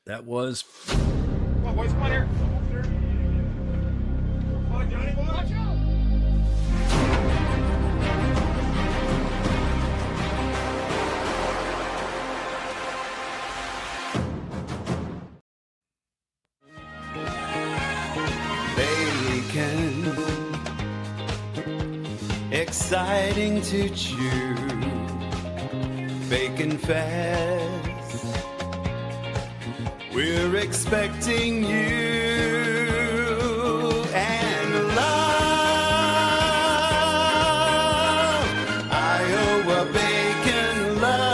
That was. Come on, boys, come on here. Come on, Johnny, boy. Watch out. Bacon, exciting to chew. Bacon fest, we're expecting you. And love, Iowa bacon love.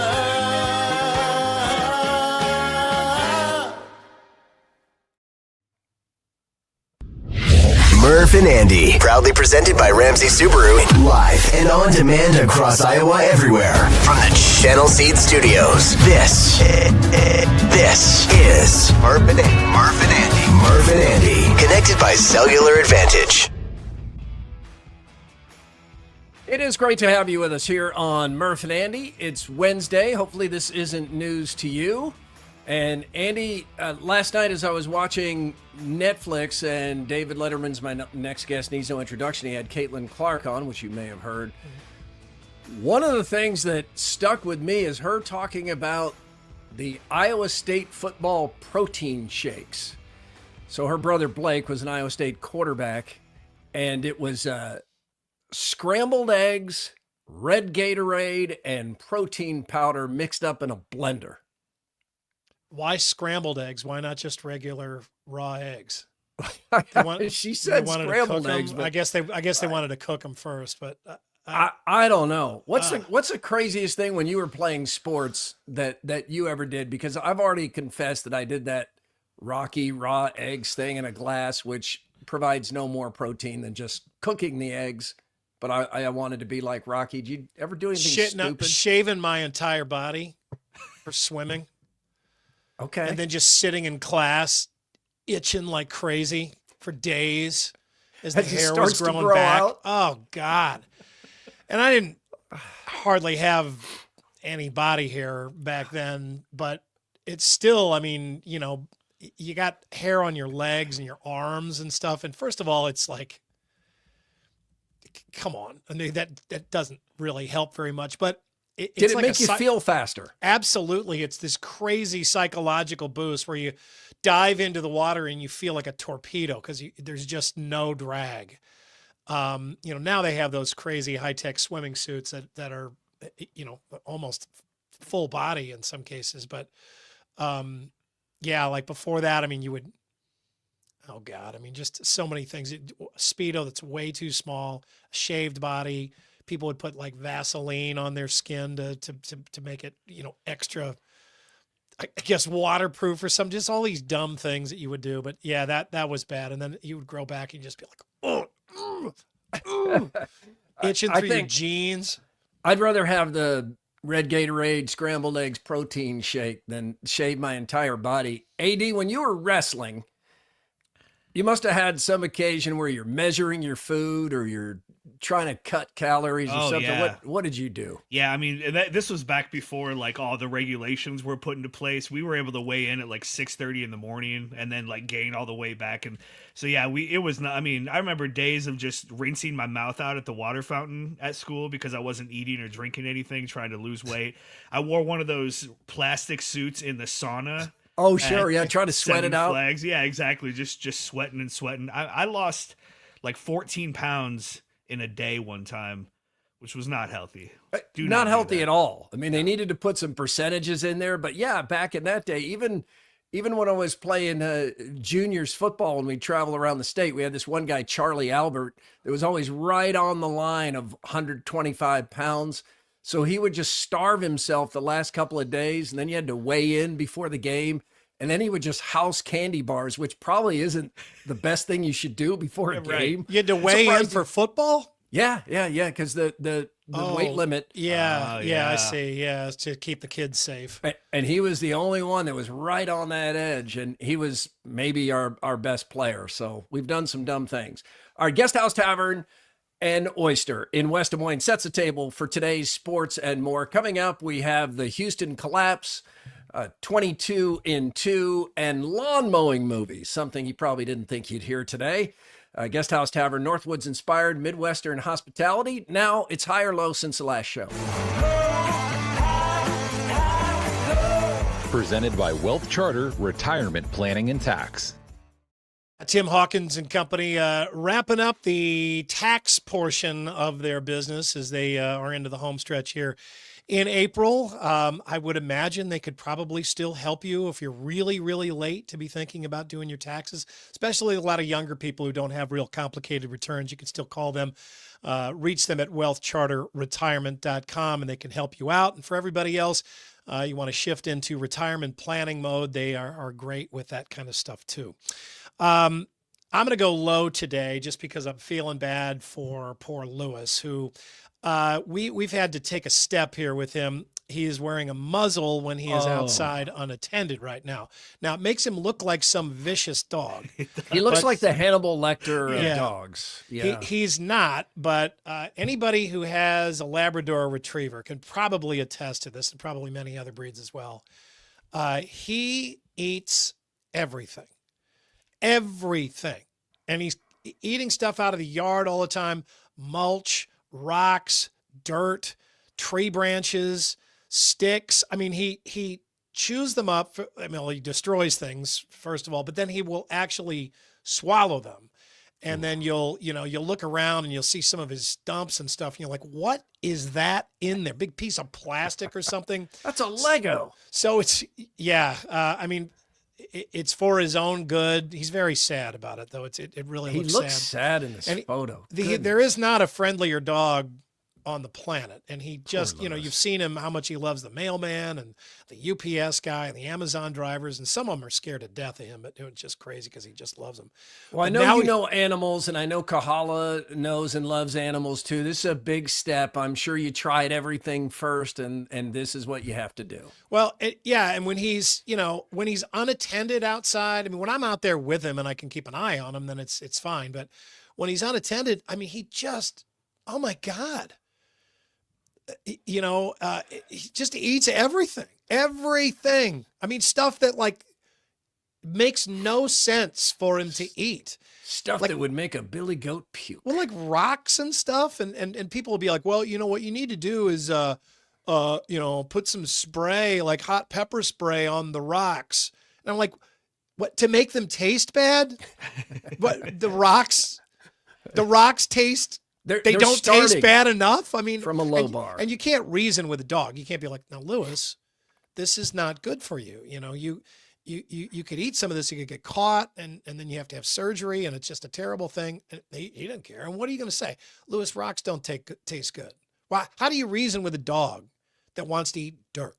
Murph and Andy, proudly presented by Ramsey Subaru, live and on demand across Iowa everywhere from the Channel Seed Studios. This is Murph and Andy. Murph and Andy, connected by cellular advantage. It is great to have you with us here on Murph and Andy. It's Wednesday. Hopefully this isn't news to you. And Andy, last night as I was watching Netflix, and David Letterman's my next guest, needs no introduction, he had Caitlyn Clark on, which you may have heard. One of the things that stuck with me is her talking about the Iowa State football protein shakes. So her brother Blake was an Iowa State quarterback, and it was scrambled eggs, red Gatorade, and protein powder mixed up in a blender. Why scrambled eggs? Why not just regular raw eggs? She said scrambled eggs, but I guess they wanted to cook them first. But I don't know. What's the craziest thing when you were playing sports that you ever did? Because I've already confessed that I did that Rocky raw eggs thing in a glass, which provides no more protein than just cooking the eggs. But I wanted to be like Rocky. Did you ever do anything stupid? Shaving my entire body for swimming. Okay. And then just sitting in class, itching like crazy for days as the hair was growing back. Out. Oh, God. And I didn't hardly have any body hair back then, but it's still, I mean, you know, you got hair on your legs and your arms and stuff. And first of all, it's like, come on. I mean, that doesn't really help very much, but did it like make you feel faster? Absolutely. It's this crazy psychological boost where you dive into the water and you feel like a torpedo because there's just no drag. Now they have those crazy high-tech swimming suits that are, almost full body in some cases. But, like before that, I mean, you would, oh God, I mean, just so many things. Speedo that's way too small, shaved body. People would put like Vaseline on their skin to make it, extra, I guess, waterproof or some, just all these dumb things that you would do. But yeah, that was bad. And then you would grow back and just be like, itching through your jeans. I'd rather have the red Gatorade scrambled eggs protein shake than shave my entire body. AD, when you were wrestling, you must have had some occasion where you're measuring your food or you're trying to cut calories or something. Yeah. What did you do? Yeah, I mean, this was back before like all the regulations were put into place. We were able to weigh in at like 6:30 in the morning and then like gain all the way back. And so yeah, it was not. I mean, I remember days of just rinsing my mouth out at the water fountain at school because I wasn't eating or drinking anything, trying to lose weight. I wore one of those plastic suits in the sauna. Oh sure, yeah, trying to sweat it out. Flags. Yeah, exactly. Just sweating and sweating. I lost like 14 pounds in a day one time, which was not healthy. Not healthy at all. I mean, they needed to put some percentages in there, but yeah, back in that day, even when I was playing juniors football and we'd travel around the state, we had this one guy, Charlie Albert, that was always right on the line of 125 pounds. So he would just starve himself the last couple of days, and then you had to weigh in before the game. And then he would just house candy bars, which probably isn't the best thing you should do before a game. You had to weigh in for football? Yeah, because the weight limit. I see. Yeah, to keep the kids safe. And he was the only one that was right on that edge, and he was maybe our best player. So we've done some dumb things. Our Guest House Tavern and Oyster in West Des Moines sets the table for today's sports and more. Coming up, we have the Houston collapse. 22 in 2, and lawn mowing movies, something you probably didn't think you'd hear today. Guest House Tavern, Northwoods inspired Midwestern hospitality. Now it's high or low since the last show. Presented by Wealth Charter Retirement Planning and Tax. Tim Hawkins and company wrapping up the tax portion of their business as they are into the home stretch here in April. I would imagine they could probably still help you if you're really, really late to be thinking about doing your taxes, especially a lot of younger people who don't have real complicated returns. You can still call them, reach them at wealthcharterretirement.com, and they can help you out. And for everybody else, you want to shift into retirement planning mode, they are great with that kind of stuff too. I'm going to go low today just because I'm feeling bad for poor Lewis, who we've had to take a step here with him. He is wearing a muzzle when he is outside unattended right now. Now, it makes him look like some vicious dog. He looks like the Hannibal Lecter of dogs. Yeah. He's not, but anybody who has a Labrador Retriever can probably attest to this, and probably many other breeds as well. He eats everything. Everything. And he's eating stuff out of the yard all the time. Mulch, rocks, dirt, tree branches, sticks. I mean, he chews them up. He destroys things, first of all, but then he will actually swallow them. And then you'll look around and you'll see some of his stumps and stuff. And you're like, what is that in there? Big piece of plastic or something? That's a Lego. So it's, it's for his own good. He's very sad about it, though. It really looks sad. He looks sad in this photo. There is not a friendlier dog on the planet. And he just, you've seen him, how much he loves the mailman and the UPS guy and the Amazon drivers. And some of them are scared to death of him, but it's just crazy because he just loves them. Well, I know you know animals, and I know Kahala knows and loves animals too. This is a big step. I'm sure you tried everything first, and this is what you have to do. Well, and when he's unattended outside, I mean, when I'm out there with him and I can keep an eye on him, then it's fine. But when he's unattended, I mean, he just, oh my God. He just eats everything. I mean, stuff that like makes no sense for him to eat. Stuff that would make a billy goat puke. Well, like rocks and stuff. And people will be like, well, what you need to do is, put some spray, like hot pepper spray on the rocks. And I'm like, what, to make them taste bad? What, the rocks taste They don't taste bad enough. I mean, from a low bar. And you can't reason with a dog. You can't be like, now, Lewis, this is not good for you. You could eat some of this. You could get caught, and then you have to have surgery, and it's just a terrible thing. And he didn't care. And what are you going to say? Lewis, rocks don't taste good. Why? How do you reason with a dog that wants to eat dirt?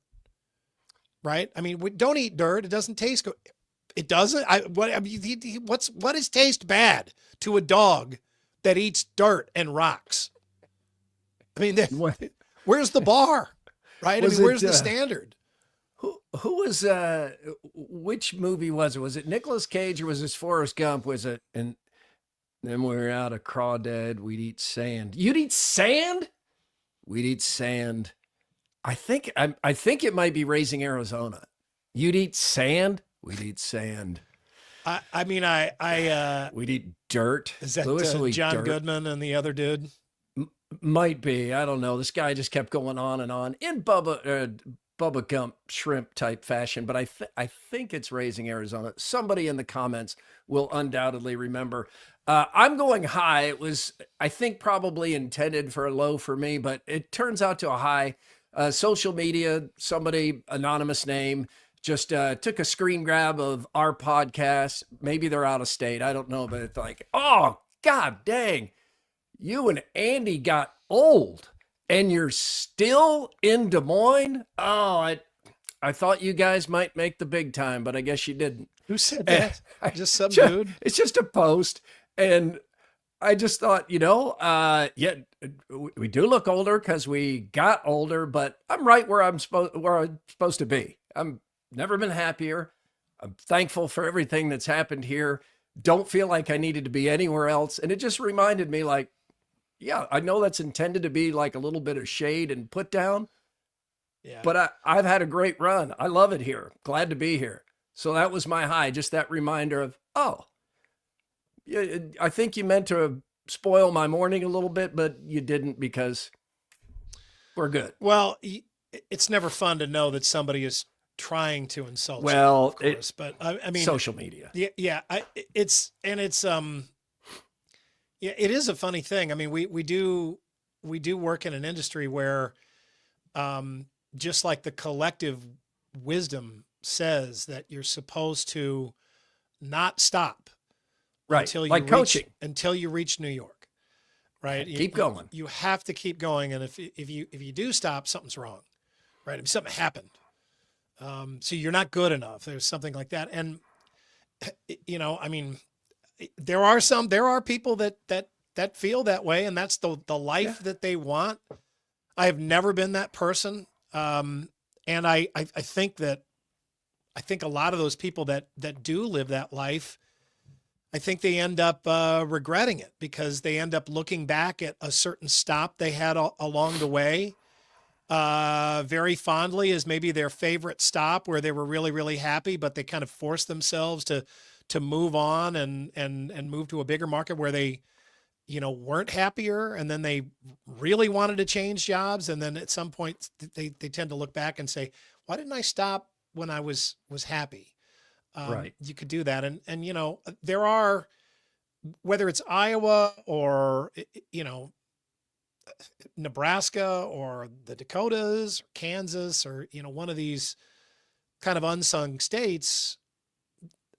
Right? I mean, don't eat dirt. It doesn't taste good. It doesn't. What is taste bad to a dog that eats dirt and rocks? I mean, where's the bar, right? Where's the standard? Who was, which movie was it? Was it Nicolas Cage or was this Forrest Gump? Was it, and then we were out of crawdad, we'd eat sand. You'd eat sand? We'd eat sand. I think it might be Raising Arizona. You'd eat sand? We'd eat sand. We'd eat dirt. Is that Lewis John dirt. Goodman and the other dude? Might be. I don't know. This guy just kept going on and on in Bubba Gump shrimp type fashion, but I think it's Raising Arizona. Somebody in the comments will undoubtedly remember. I'm going high. It was, I think, probably intended for a low for me, but it turns out to a high. Social media, somebody, anonymous name, just took a screen grab of our podcast. Maybe they're out of state. I don't know, but it's like, oh, God dang, you and Andy got old and you're still in Des Moines? Oh, I thought you guys might make the big time, but I guess you didn't. Who said that? Just some dude? It's just a post. And I just thought, we do look older because we got older, but I'm right where I'm supposed to be. I'm never been happier. I'm thankful for everything that's happened here. Don't feel like I needed to be anywhere else. And it just reminded me, like, yeah, I know that's intended to be like a little bit of shade and put down, Yeah. But I've had a great run. I love it here. Glad to be here. So that was my high. Just that reminder of, oh, yeah, I think you meant to spoil my morning a little bit, but you didn't because we're good. Well, it's never fun to know that somebody is trying to insult Well, you, of course. But I mean, social media. Yeah. It's yeah, it is a funny thing. I mean, we do work in an industry where, just like the collective wisdom says that you're supposed to not stop Right. until you Like coaching. until you reach New York, right? Keep going. You have to keep going. And if you do stop, something's wrong, right? If something happened, so you're not good enough. There's something like that. And, I mean, there are people that feel that way, and that's the life that they want. I have never been that person. And I think a lot of those people that do live that life, I think they end up regretting it because they end up looking back at a certain stop they had along the way very fondly as maybe their favorite stop where they were really, really happy, but they kind of forced themselves to move on and move to a bigger market where they, weren't happier. And then they really wanted to change jobs. And then at some point they tend to look back and say, why didn't I stop when I was happy? Right. You could do that. And there are, whether it's Iowa or, Nebraska or the Dakotas or Kansas or, one of these kind of unsung states.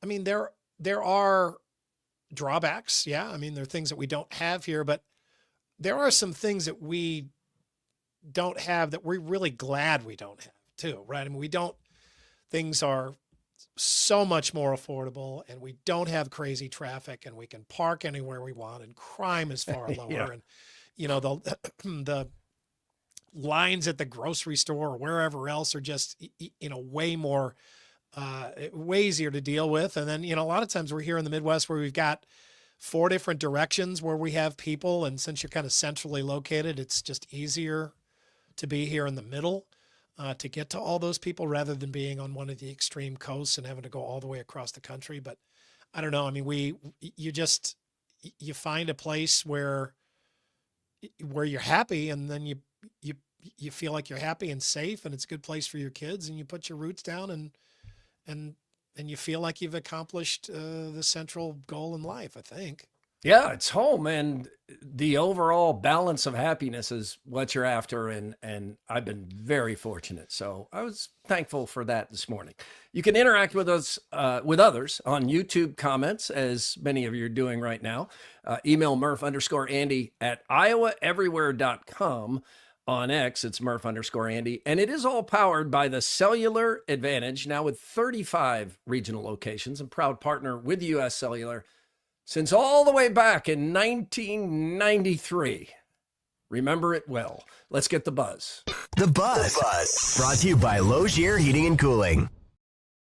I mean, there are drawbacks. Yeah. I mean, there are things that we don't have here, but there are some things that we don't have that we're really glad we don't have too. Right. I mean, things are so much more affordable and we don't have crazy traffic and we can park anywhere we want and crime is far lower. Yeah. And, the lines at the grocery store or wherever else are just, way more, way easier to deal with. And then, a lot of times we're here in the Midwest where we've got 4 different directions where we have people. And since you're kind of centrally located, it's just easier to be here in the middle, to get to all those people rather than being on one of the extreme coasts and having to go all the way across the country. But I don't know. I mean, you find a place where you're happy and then you feel like you're happy and safe and it's a good place for your kids and you put your roots down and you feel like you've accomplished the central goal in life, I think. Yeah, it's home, and the overall balance of happiness is what you're after, and I've been very fortunate. So I was thankful for that this morning. You can interact with us, with others on YouTube comments, as many of you are doing right now. Email Murph_Andy at iowaeverywhere.com. On X, it's Murph_Andy, and it is all powered by the Cellular Advantage, now with 35 regional locations, and proud partner with U.S. Cellular since all the way back in 1993. Remember it well. Let's get the buzz. The Buzz. Brought to you by 𝗀liche Heating and Cooling.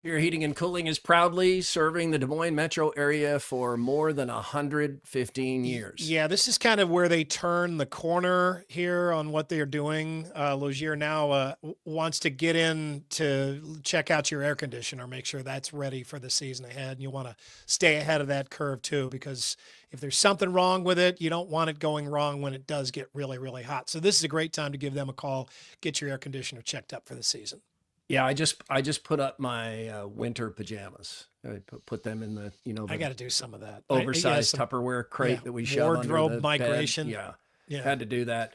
Here, Heating and Cooling is proudly serving the Des Moines metro area for more than 115 years. Yeah, this is kind of where they turn the corner here on what they're doing. 𝗀liche now wants to get in to check out your air conditioner, make sure that's ready for the season ahead. And you want to stay ahead of that curve too, because if there's something wrong with it, you don't want it going wrong when it does get really, really hot. So this is a great time to give them a call, get your air conditioner checked up for the season. Yeah, I just put up my winter pajamas. I put them in the, I got to do some of that. oversized Tupperware crate that we shove under wardrobe the migration. bed. Yeah, had to do that.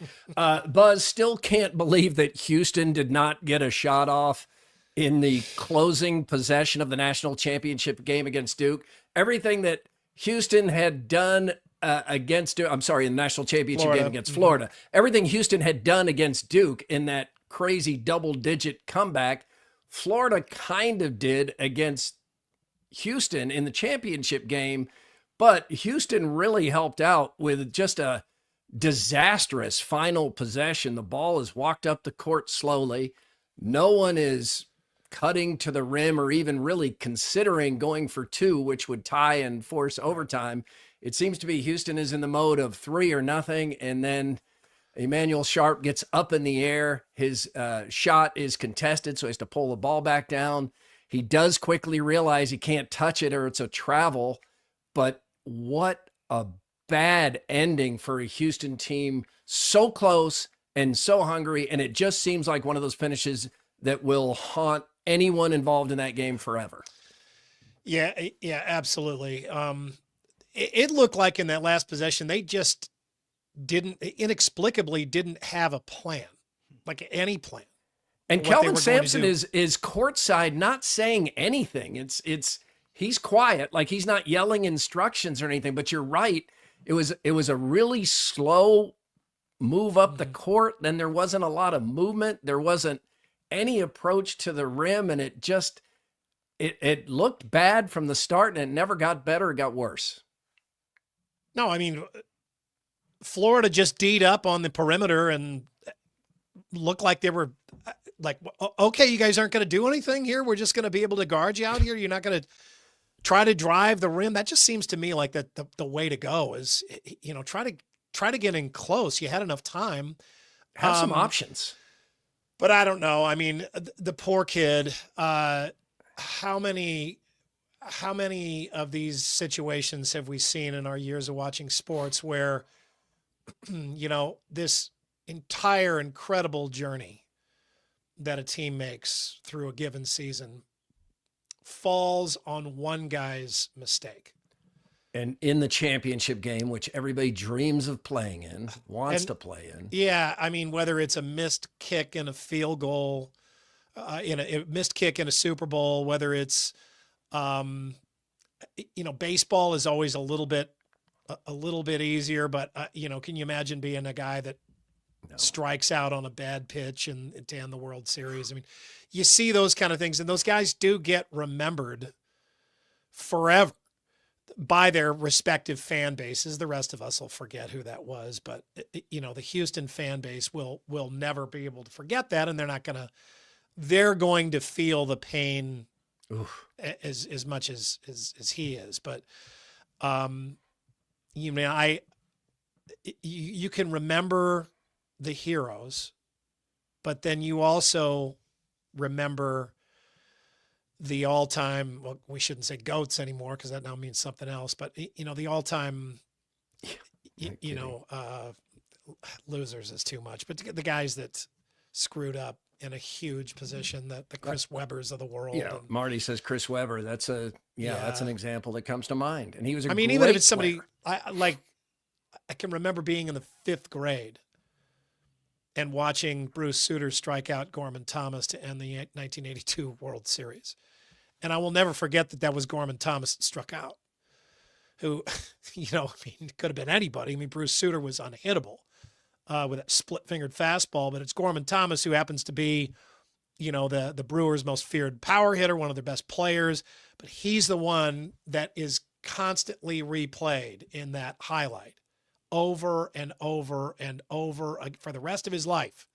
Buzz still can't believe that Houston did not get a shot off in the closing possession of the national championship game against Duke. Everything that Houston had done against Duke, in the national championship game against Florida, everything Houston had done against Duke in that crazy double-digit comeback, Florida kind of did against Houston in the championship game, but Houston really helped out with just a disastrous final possession. The ball is walked up the court slowly. No one is cutting to the rim or even really considering going for 2, which would tie and force overtime. It seems to be Houston is in the mode of 3 or nothing, and then Emmanuel Sharp gets up in the air. His shot is contested, so he has to pull the ball back down. He does quickly realize he can't touch it or it's a travel, but what a bad ending for a Houston team. So close and so hungry, and it just seems like one of those finishes that will haunt anyone involved in that game forever. Yeah, absolutely. It looked like in that last possession, they just inexplicably didn't have a plan, like any plan. And Kelvin Sampson is courtside, not saying anything. He's quiet, like he's not yelling instructions or anything. But you're right. It was a really slow move up the court. Then there wasn't a lot of movement. There wasn't any approach to the rim, and it looked bad from the start, and it never got better. It got worse. No, I mean, Florida just D'd up on the perimeter and looked like they were like, okay, you guys aren't going to do anything here. We're just going to be able to guard you out here. You're not going to try to drive the rim. That just seems to me like the way to go is, try to get in close. You had enough time. Have some options. But I don't know. I mean, the poor kid, how many of these situations have we seen in our years of watching sports where, this entire incredible journey that a team makes through a given season falls on one guy's mistake. And in the championship game, which everybody dreams of playing in, wants to play in. Yeah, I mean, whether it's a missed kick in a field goal, in a missed kick in a Super Bowl, whether it's, baseball is always a little bit easier, but can you imagine being a guy that strikes out on a bad pitch and to end the World Series? I mean, you see those kind of things, and those guys do get remembered forever by their respective fan bases. The rest of us will forget who that was, but the Houston fan base will never be able to forget that, and they're going to feel the pain as much as he is. But you can remember the heroes, but then you also remember the all-time, well, we shouldn't say GOATs anymore because that now means something else, but the all-time, losers is too much, but the guys that screwed up in a huge position, that the Chris Webbers of the world. Yeah, Marty says Chris Webber. That's that's an example that comes to mind. And he was even if it's somebody I can remember being in the 5th grade and watching Bruce Sutter strike out Gorman Thomas to end the 1982 World Series. And I will never forget that was Gorman Thomas that struck out, who, it could have been anybody. I mean, Bruce Sutter was unhittable with that split-fingered fastball, but it's Gorman Thomas who happens to be, the Brewers' most feared power hitter, one of their best players, but he's the one that is constantly replayed in that highlight over and over and over for the rest of his life.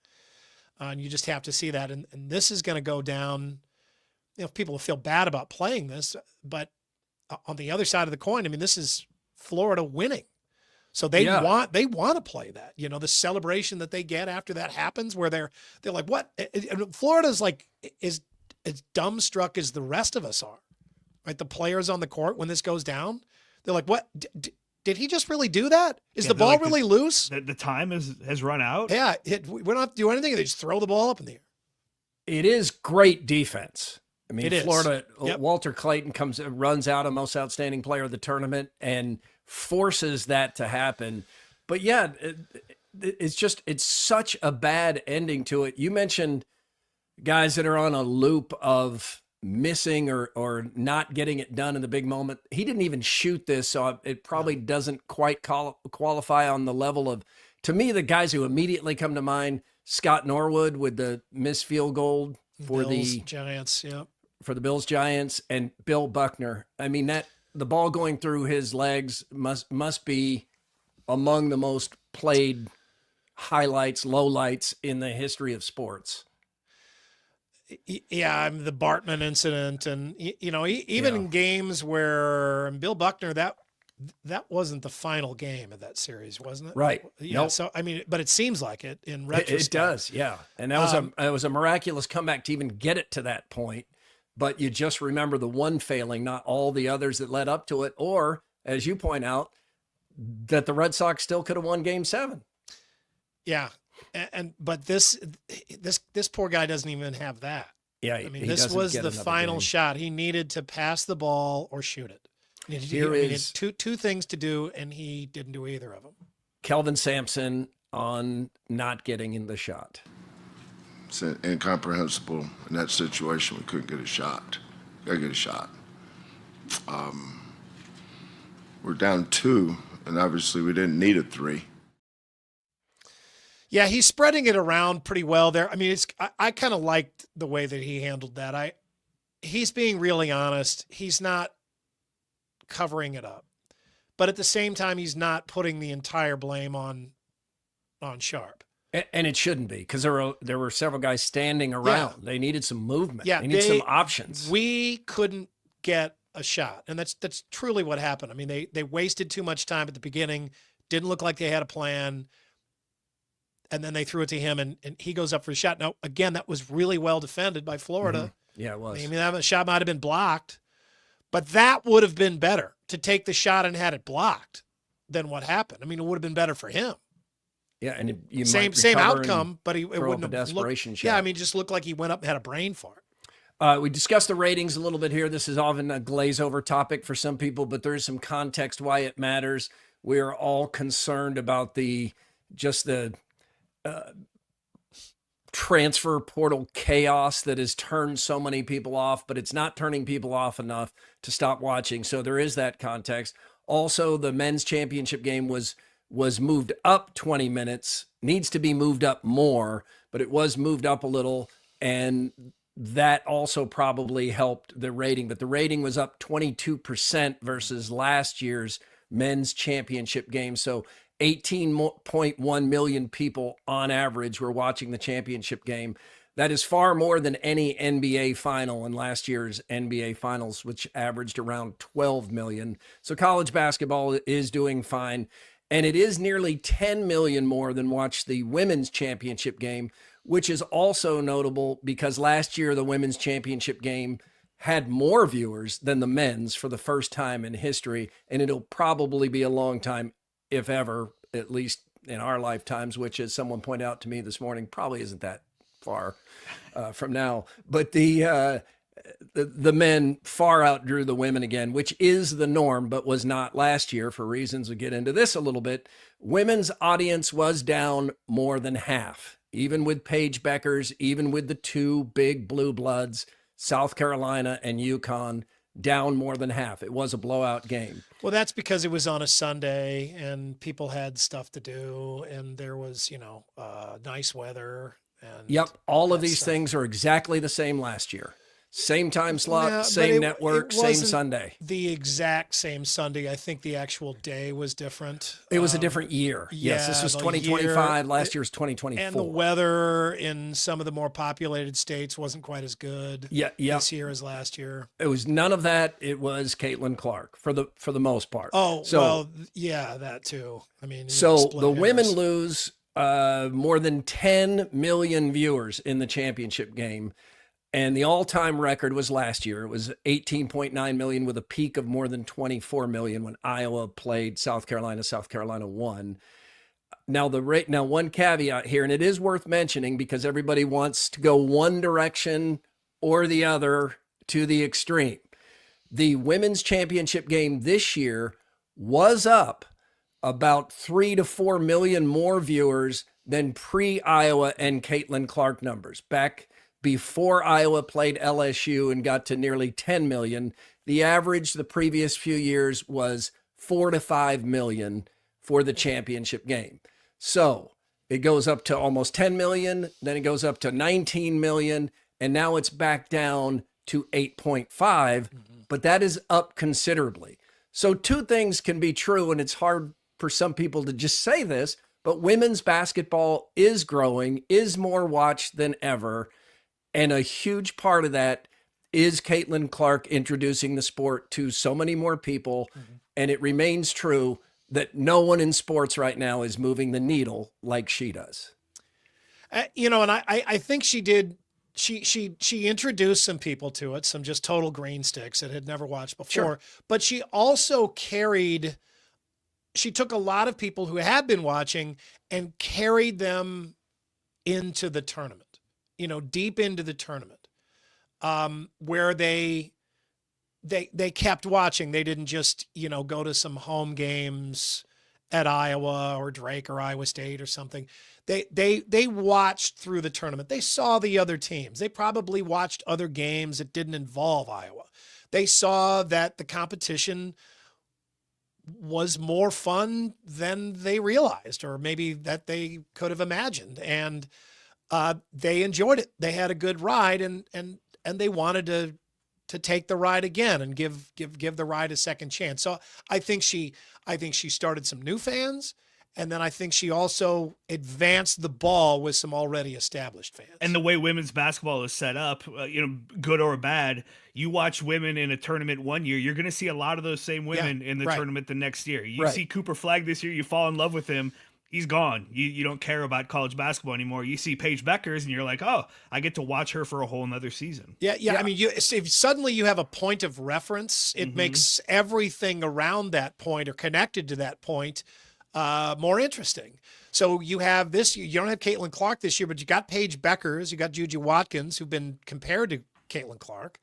And you just have to see that. And this is going to go down, people will feel bad about playing this, but on the other side of the coin, I mean, this is Florida winning. So they want to play that, the celebration that they get after that happens, where they're like, what? Florida's like, is as dumbstruck as the rest of us are, right? The players on the court, when this goes down, they're like, what? Did he just really do that? Is the ball really loose? The time has run out. Yeah. We don't have to do anything. They just throw the ball up in the air. It is great defense. I mean, Florida, Yep. Walter Clayton runs out a most outstanding player of the tournament and forces that to happen. But yeah, it's such a bad ending to it. You mentioned guys that are on a loop of missing or not getting it done in the big moment. He didn't even shoot this, so it probably doesn't quite qualify on the level of, to me, the guys who immediately come to mind, Scott Norwood with the missed field goal for the Giants, for the Bills Giants, and Bill Buckner. I mean, that the ball going through his legs must be among the most played highlights, lowlights in the history of sports. Yeah, the Bartman incident, and even in games where Bill Buckner, that that wasn't the final game of that series, wasn't it? Right. Yeah. Nope. So, I mean, but it seems like it in It retrospect. does, yeah. And that was it was a miraculous comeback to even get it to that point. But you just remember the one failing, not all the others that led up to it. Or, as you point out, that the Red Sox still could have won Game 7. Yeah. But this poor guy doesn't even have that. Yeah, I mean, he this doesn't was get the another final game. shot. He needed to pass the ball or shoot it. He had two things to do, and he didn't do either of them. Kelvin Sampson on not getting in the shot. It's incomprehensible in that situation. We couldn't get a shot. Gotta get a shot. We're down 2, and obviously we didn't need a 3. Yeah, he's spreading it around pretty well there. I mean, I kind of liked the way that he handled that. He's being really honest. He's not covering it up, but at the same time, he's not putting the entire blame on Sharp. And it shouldn't be, because there were several guys standing around. Yeah. They needed some movement. Yeah, they needed some options. We couldn't get a shot, and that's truly what happened. I mean, they wasted too much time at the beginning. Didn't look like they had a plan. And then they threw it to him, and he goes up for a shot. Now, again, that was really well defended by Florida. Mm-hmm. Yeah, it was. I mean, that shot might have been blocked, but that would have been better to take the shot and had it blocked than what happened. I mean, it would have been better for him. Yeah, and you same outcome, but it wouldn't have desperation looked. shot. Yeah, I mean, it just looked like he went up and had a brain fart. We discussed the ratings a little bit here. This is often a glaze over topic for some people, but there is some context why it matters. We are all concerned about the transfer portal chaos that has turned so many people off, but it's not turning people off enough to stop watching. So there is that context. Also, the men's championship game was moved up 20 minutes, needs to be moved up more, but it was moved up a little, and that also probably helped the rating. But the rating was up 22% versus last year's men's championship game. So 18.1 million people on average were watching the championship game. That is far more than any NBA final in last year's NBA finals, which averaged around 12 million. So college basketball is doing fine. And it is nearly 10 million more than watched the women's championship game, which is also notable because last year the women's championship game had more viewers than the men's for the first time in history. And it'll probably be a long time, if ever, at least in our lifetimes, which, as someone pointed out to me this morning, probably isn't that far from now. But the men far outdrew the women again, which is the norm, but was not last year for reasons. We'll get into this a little bit. Women's audience was down more than half, even with Paige Beckers, even with the two big blue bloods, South Carolina and UConn, down more than half. It was a blowout game. Well, that's because it was on a Sunday and people had stuff to do, and there was, nice weather. And yep. All of these things are exactly the same last year. Same time slot, same network, same Sunday. The exact same Sunday. I think the actual day was different. It was a different year. Yes, this was 2025. Last year's 2024. And the weather in some of the more populated states wasn't quite as good this year as last year. It was none of that. It was Caitlyn Clark for the most part. Oh, so, well, yeah, that too. I mean, so the women lose more than 10 million viewers in the championship game. And the all-time record was last year. It was 18.9 million with a peak of more than 24 million when Iowa played South Carolina. South Carolina won. Now one caveat here, and it is worth mentioning because everybody wants to go one direction or the other to the extreme. The women's championship game this year was up about 3 to 4 million more viewers than pre-Iowa and Caitlyn Clark numbers. Back before Iowa played LSU and got to nearly 10 million, the average the previous few years was 4 to 5 million for the championship game. So it goes up to almost 10 million, then it goes up to 19 million, and now it's back down to 8.5, but that is up considerably. So two things can be true, and it's hard for some people to just say this, but women's basketball is growing, is more watched than ever. And a huge part of that is Caitlyn Clark introducing the sport to so many more people. And it remains true that no one in sports right now is moving the needle like she does. You know, and I think she did. She introduced some people to it, some just total green sticks that had never watched before. Sure. But she also she took a lot of people who had been watching and carried them into the tournament, you know, deep into the tournament, where they kept watching. They didn't just, you know, go to some home games at Iowa or Drake or Iowa State or something. They watched through the tournament. They saw the other teams. They probably watched other games that didn't involve Iowa. They saw that the competition was more fun than they realized, or maybe that they could have imagined. And they enjoyed it. They had a good ride, and they wanted to take the ride again and give the ride a second chance. So I think she started some new fans. And then I think she also advanced the ball with some already established fans. And the way women's basketball is set up, you know, good or bad, you watch women in a tournament one year, you're going to see a lot of those same women in the tournament the next year. You see Cooper Flagg this year, you fall in love with him. He's gone. You don't care about college basketball anymore. You see Paige Beckers and you're like, oh, I get to watch her for a whole nother season. Yeah. I mean, if suddenly you have a point of reference, it makes everything around that point or connected to that point more interesting. So you have this, you don't have Caitlyn Clark this year, but you got Paige Beckers, you got Juju Watkins, who've been compared to Caitlyn Clark.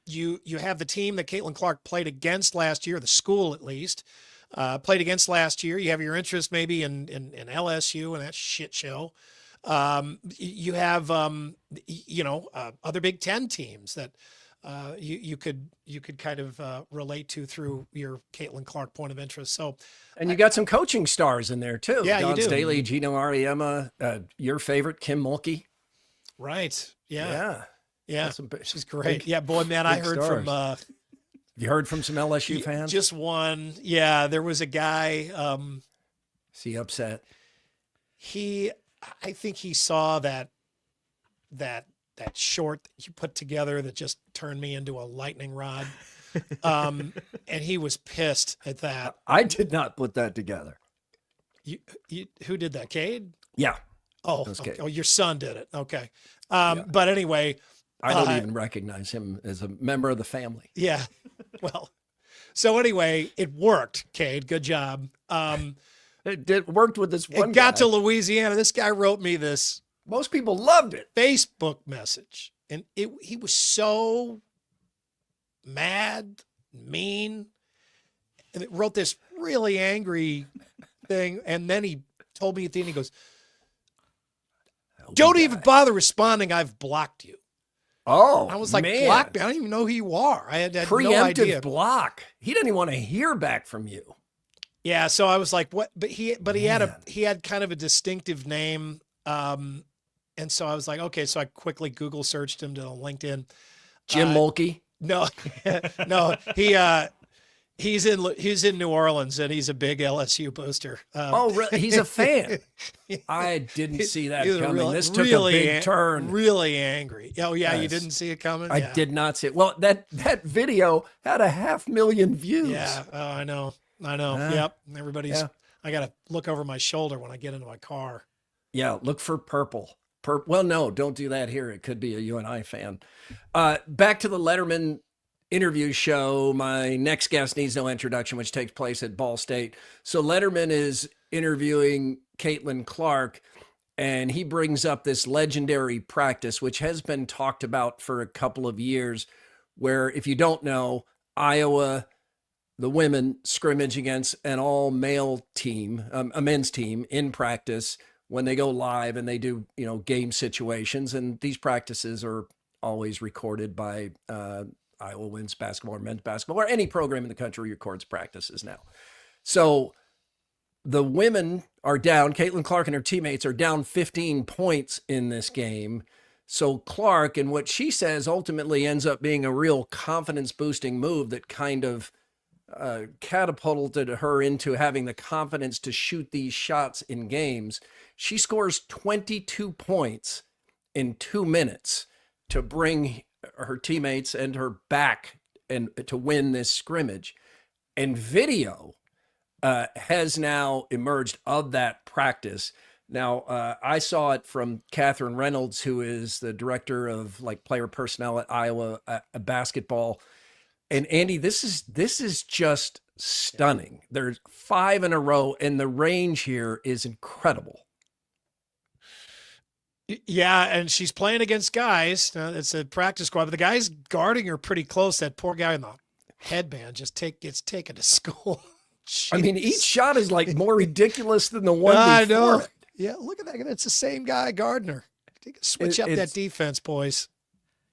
You have the team that Caitlyn Clark played against last year, the school at least, played against last year. You have your interest maybe in LSU and that shit show. You have, other Big Ten teams that you could kind of relate to through your Caitlyn Clark point of interest. So, and you got some coaching stars in there too. Yeah, Don you do. Staley, Gino Auriemma, your favorite Kim Mulkey. Right. Yeah. She's great. Yeah, boy, man, I heard stars. from. You heard from some LSU fans? Just one. Yeah, there was a guy. Is he upset? I think he saw that short that you put together that just turned me into a lightning rod. And he was pissed at that. I did not put that together. You who did that? Cade? Yeah. Oh, That was okay. Cade. Oh, your son did it. Okay. But anyway, I don't even recognize him as a member of the family. yeah. Well, so anyway, it worked, Cade. Good job. It worked with this one It got guy. to Louisiana. This guy wrote me this Most people loved it. Facebook message, and he was so mad, mean, and it wrote this really angry thing. And then he told me at the end, he goes, "Don't even bother responding. I've blocked you." Oh, I was like, man. "Blocked me? I don't even know who you are." I had no Preemptive idea. block. He didn't even want to hear back from you. Yeah, so I was like, "What?" But he had kind of a distinctive name. And so I was like, okay, so I quickly Google searched him to LinkedIn. Jim Mulkey. No, no, he's in New Orleans and he's a big LSU booster. Really? He's a fan. I didn't see that He's coming. This took really a big turn. Really angry. Oh yeah, you Yes. didn't see it coming? I Yeah. did not see it. Well, that video had 500,000 views. Yeah. Oh, I know. Yep. Everybody's. Yeah. I got to look over my shoulder when I get into my car. Yeah, look for purple. Well, no, don't do that here. It could be a UNI fan. Back to the Letterman interview show. My next guest needs no introduction, which takes place at Ball State. So Letterman is interviewing Caitlyn Clark, and he brings up this legendary practice, which has been talked about for a couple of years, where, if you don't know, Iowa, the women scrimmage against an all-male team, a men's team in practice when they go live and they do, game situations. And these practices are always recorded by Iowa women's basketball or men's basketball, or any program in the country records practices now. So the women are down. Caitlyn Clark and her teammates are down 15 points in this game. So Clark, and what she says, ultimately ends up being a real confidence boosting move that kind of catapulted her into having the confidence to shoot these shots in games. She scores 22 points in 2 minutes to bring her teammates and her back and to win this scrimmage. And video has now emerged of that practice. Now, I saw it from Catherine Reynolds, who is the director of like player personnel at Iowa basketball. And Andy, this is just stunning. There's 5 in a row, and the range here is incredible. Yeah, and she's playing against guys. It's a practice squad, but the guys guarding her pretty close. That poor guy in the headband just gets taken to school. I mean, each shot is like more ridiculous than the one I before. know. It. Yeah, look at that. It's the same guy, Gardner. Switch up that defense, boys.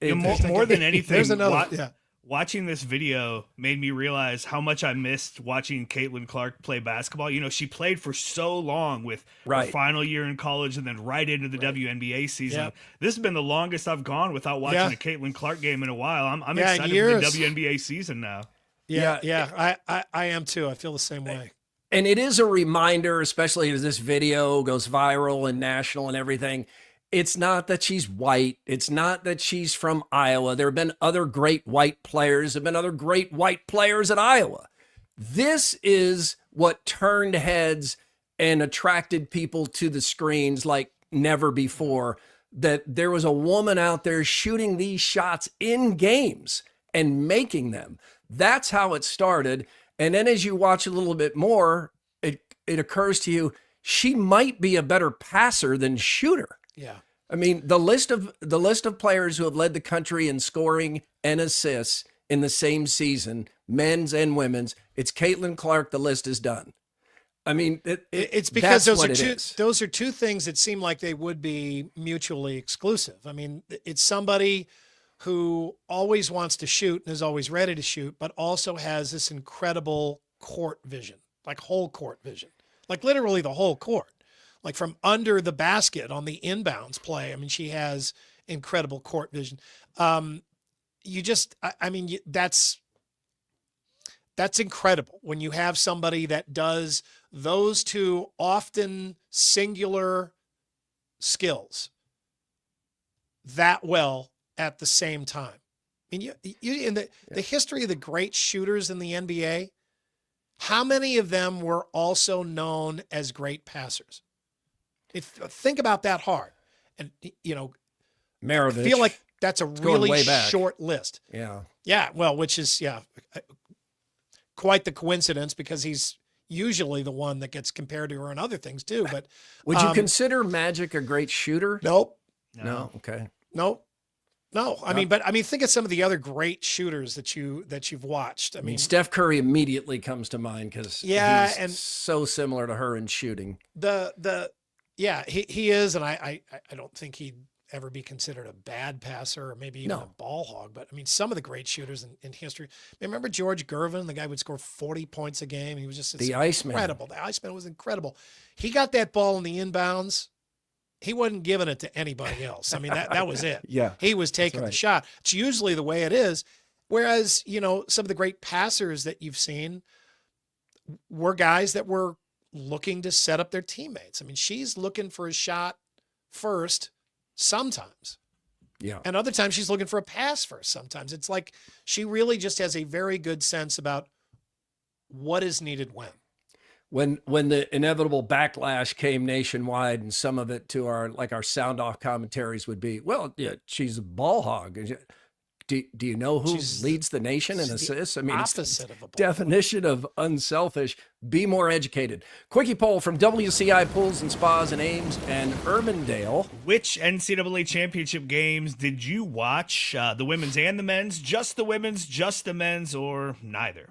More than anything, There's another. watching this video made me realize how much I missed watching Caitlyn Clark play basketball. You know, she played for so long with her final year in college and then right into the WNBA season. Yep. This has been the longest I've gone without watching a Caitlyn Clark game in a while. I'm excited for the WNBA season now. Yeah. I am too. I feel the same way. And it is a reminder, especially as this video goes viral and national and everything. It's not that she's white. It's not that she's from Iowa. There have been other great white players. There have been other great white players at Iowa. This is what turned heads and attracted people to the screens like never before, that there was a woman out there shooting these shots in games and making them. That's how it started. And then as you watch a little bit more, it occurs to you, she might be a better passer than shooter. Yeah. I mean, the list of players who have led the country in scoring and assists in the same season, men's and women's, it's Caitlyn Clark. The list is done. I mean, it's because those are two things that seem like they would be mutually exclusive. I mean, it's somebody who always wants to shoot and is always ready to shoot, but also has this incredible court vision, like whole court vision, like literally the whole court, like from under the basket on the inbounds play. I mean, she has incredible court vision. That's incredible when you have somebody that does those two often singular skills that well at the same time. I mean, you in the history of the great shooters in the NBA, how many of them were also known as great passers? Think about that hard. And, Maravich. I feel like that's a really short list. Yeah. Yeah. Well, which is, quite the coincidence because he's usually the one that gets compared to her and other things too. But would you consider Magic a great shooter? Nope. No. Okay. Nope. No, I mean, think of some of the other great shooters that you've watched. I mean, Steph Curry immediately comes to mind because he's so similar to her in shooting. He is, and I don't think he'd ever be considered a bad passer or maybe even a ball hog. But I mean, some of the great shooters in history. I mean, remember George Gervin, the guy would score 40 points a game. He was just incredible. The Iceman was incredible. He got that ball in the inbounds. He wasn't giving it to anybody else. I mean, that was it. Yeah. He was taking the shot. It's usually the way it is. Whereas, some of the great passers that you've seen were guys that were looking to set up their teammates. I mean, she's looking for a shot first sometimes. Yeah. And other times she's looking for a pass first sometimes. It's like she really just has a very good sense about what is needed when. When the inevitable backlash came nationwide, and some of it to our sound off commentaries would be, well, yeah, she's a ball hog. Do you know who leads the nation in assists? I mean, opposite of a ball definition of unselfish. Be more educated. Quickie poll from 𝗀CI Pools and Spas in Ames and Urbandale. Which NCAA championship games did you watch? The women's and the men's? Just the women's, just the men's, or neither?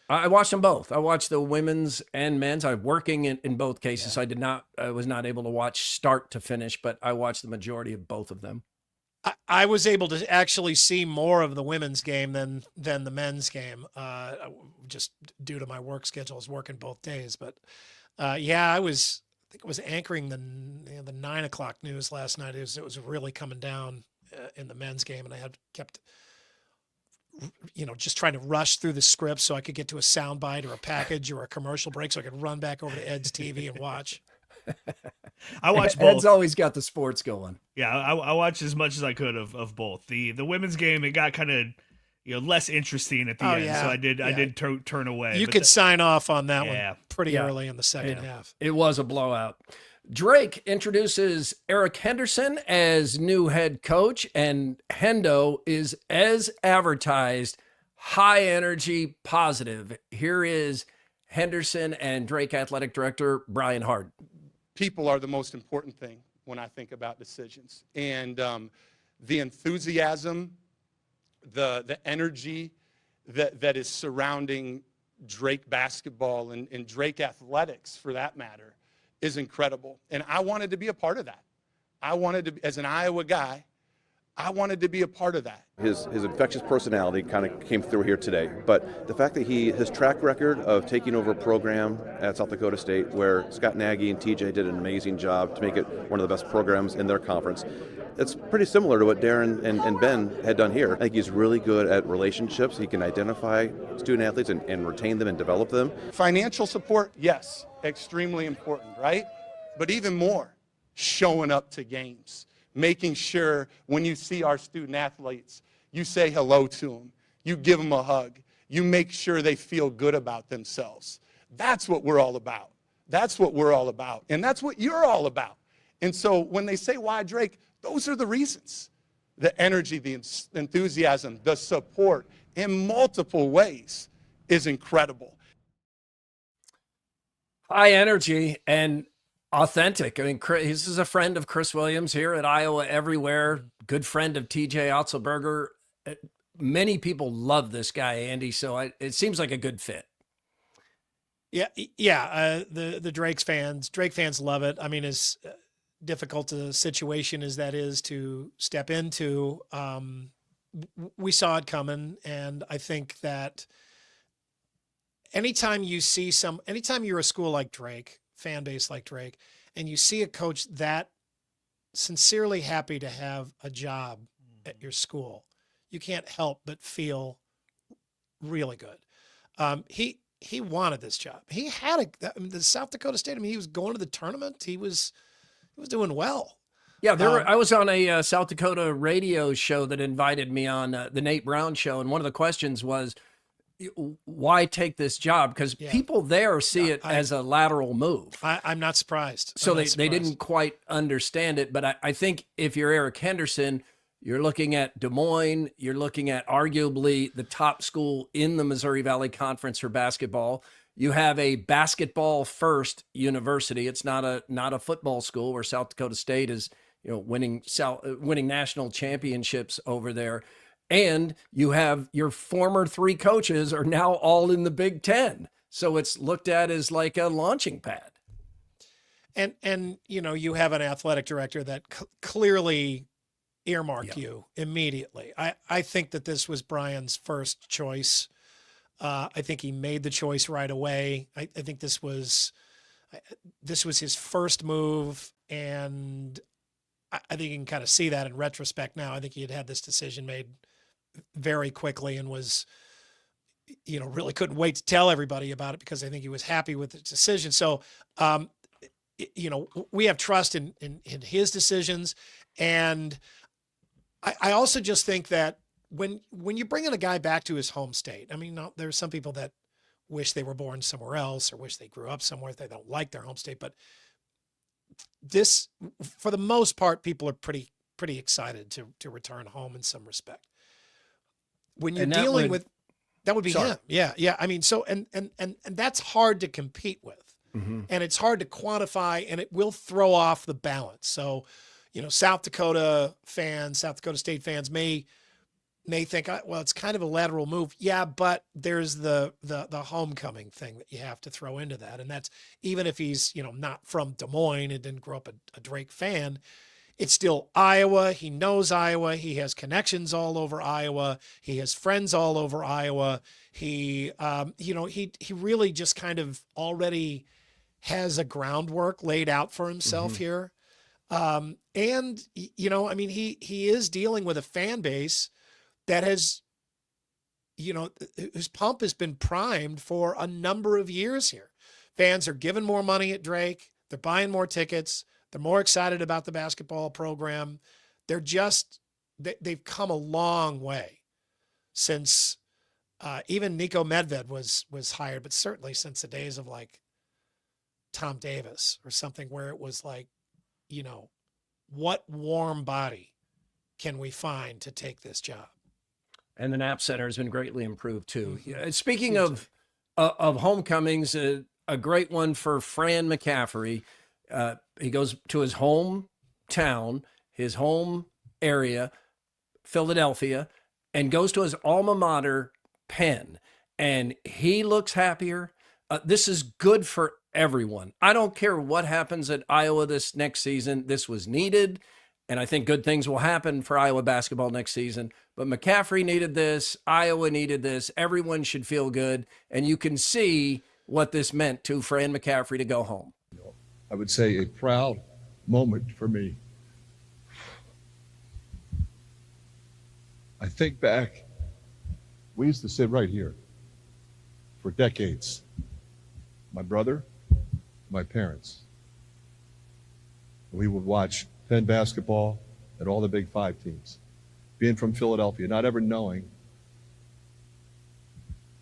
I watched them both. I watched the women's and men's. I'm working in both cases. Yeah. I was not able to watch start to finish, but I watched the majority of both of them. I was able to actually see more of the women's game than the men's game, just due to my work schedule. I was working both days, but I think I was anchoring the 9:00 news last night. It was really coming down in the men's game, and I kept just trying to rush through the script so I could get to a soundbite or a package or a commercial break so I could run back over to Ed's TV and watch. I watched Ed's both. always got the sports going. Yeah, I watched as much as I could of both. The women's game, it got kind of less interesting at the end, so I did turn away. You But could sign off on that Yeah. one pretty Yeah. early in the second half. It was a blowout. Drake introduces Eric Henderson as new head coach, and Hendo is, as advertised, high energy, positive. Here is Henderson and Drake athletic director Brian Hart. People are the most important thing when I think about decisions. And the enthusiasm, the energy that is surrounding Drake basketball and Drake athletics, for that matter, is incredible. And I wanted to be a part of that. I wanted to, as an Iowa guy, I wanted to be a part of that. His infectious personality kind of came through here today, but the fact that his track record of taking over a program at South Dakota State where Scott Nagy and TJ did an amazing job to make it one of the best programs in their conference, it's pretty similar to what Darren and Ben had done here. I think he's really good at relationships. He can identify student athletes and retain them and develop them. Financial support, yes, extremely important, right? But even more, showing up to games. Making sure when you see our student athletes, you say hello to them, you give them a hug, you make sure they feel good about themselves. That's what we're all about. That's what we're all about. And that's what you're all about. And so when they say, why Drake, those are the reasons. The energy, the enthusiasm, the support in multiple ways is incredible. High energy and authentic. I mean, this is a friend of Chris Williams here at Iowa Everywhere, good friend of TJ Otzelberger. Many people love this guy, Andy, so it seems like a good fit. Yeah. The Drake fans love it. I mean, as difficult a situation as that is to step into, we saw it coming. And I think that anytime you're a school like Drake, fan base like Drake, and you see a coach that sincerely happy to have a job at your school, you can't help but feel really good. He wanted this job. He had the South Dakota State. I mean, he was going to the tournament. He was doing well. Yeah, I was on a South Dakota radio show that invited me on the Nate Brown show, and one of the questions was, why take this job? Because people there see it as a lateral move. I'm not surprised. So they didn't quite understand it. But I think if you're Eric Henderson, you're looking at Des Moines, you're looking at arguably the top school in the Missouri Valley Conference for basketball. You have a basketball first university. It's not a football school where South Dakota State is, winning national championships over there. And you have your former 3 coaches are now all in the Big Ten. So it's looked at as like a launching pad. And you have an athletic director that clearly earmarked you immediately. I think that this was Brian's first choice. I think he made the choice right away. I think this was his first move, and I think you can kind of see that in retrospect now. I think he had this decision made very quickly and was, really couldn't wait to tell everybody about it because I think he was happy with the decision. So, we have trust in his decisions. And I also just think that when you bring in a guy back to his home state, I mean, there's some people that wish they were born somewhere else or wish they grew up somewhere. They don't like their home state, but this, for the most part, people are pretty excited to return home in some respect. When you're dealing with, that would be him. Yeah. I mean, so, and that's hard to compete with, and it's hard to quantify, and it will throw off the balance. So, South Dakota State fans may think, well, it's kind of a lateral move. Yeah, but there's the homecoming thing that you have to throw into that. And that's, even if he's, not from Des Moines and didn't grow up a Drake fan, it's still Iowa. He knows Iowa. He has connections all over Iowa. He has friends all over Iowa. He really just kind of already has a groundwork laid out for himself here. And, I mean, he is dealing with a fan base that has, whose pump has been primed for a number of years here. Fans are giving more money at Drake. They're buying more tickets. They're more excited about the basketball program. They're just, they've come a long way since even Nico Medved was hired, but certainly since the days of like Tom Davis or something where it was like, you know, what warm body can we find to take this job? And the Knapp Center has been greatly improved too. Speaking of homecomings, a great one for Fran McCaffrey. He goes to his hometown, his home area, Philadelphia, and goes to his alma mater, Penn. And he looks happier. This is good for everyone. I don't care what happens at Iowa this next season. This was needed. And I think good things will happen for Iowa basketball next season. But McCaffrey needed this. Iowa needed this. Everyone should feel good. And you can see what this meant to Fran McCaffrey to go home. I would say a proud moment for me. I think back, we used to sit right here for decades. My brother, my parents. We would watch Penn basketball at all the Big Five teams. Being from Philadelphia, not ever knowing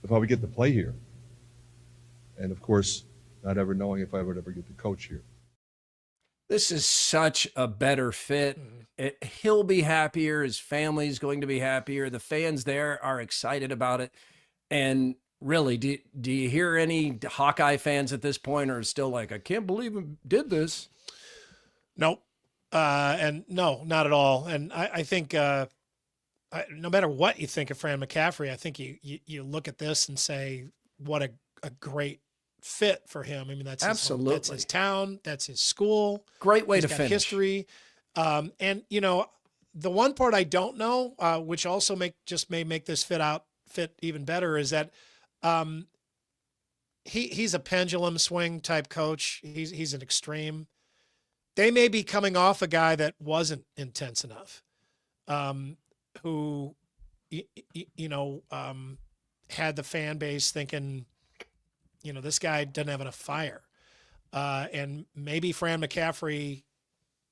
if I would get to play here. And of course, not ever knowing if I would ever get to coach here. This is such a better fit. He'll be happier. His family's going to be happier. The fans there are excited about it. And really, do you hear any Hawkeye fans at this point are still like, I can't believe he did this? Nope. And no, not at all. And I think no matter what you think of Fran McCaffrey, I think you look at this and say, what a great fit for him. I mean, that's absolutely that's his town, that's his school. Great way He's to got finish. History. And you know, the one part I don't know, which also may make this fit even better, is that he's a pendulum swing type coach. He's an extreme. They may be coming off a guy that wasn't intense enough, who had the fan base thinking, you know, this guy doesn't have enough fire. And maybe Fran McCaffrey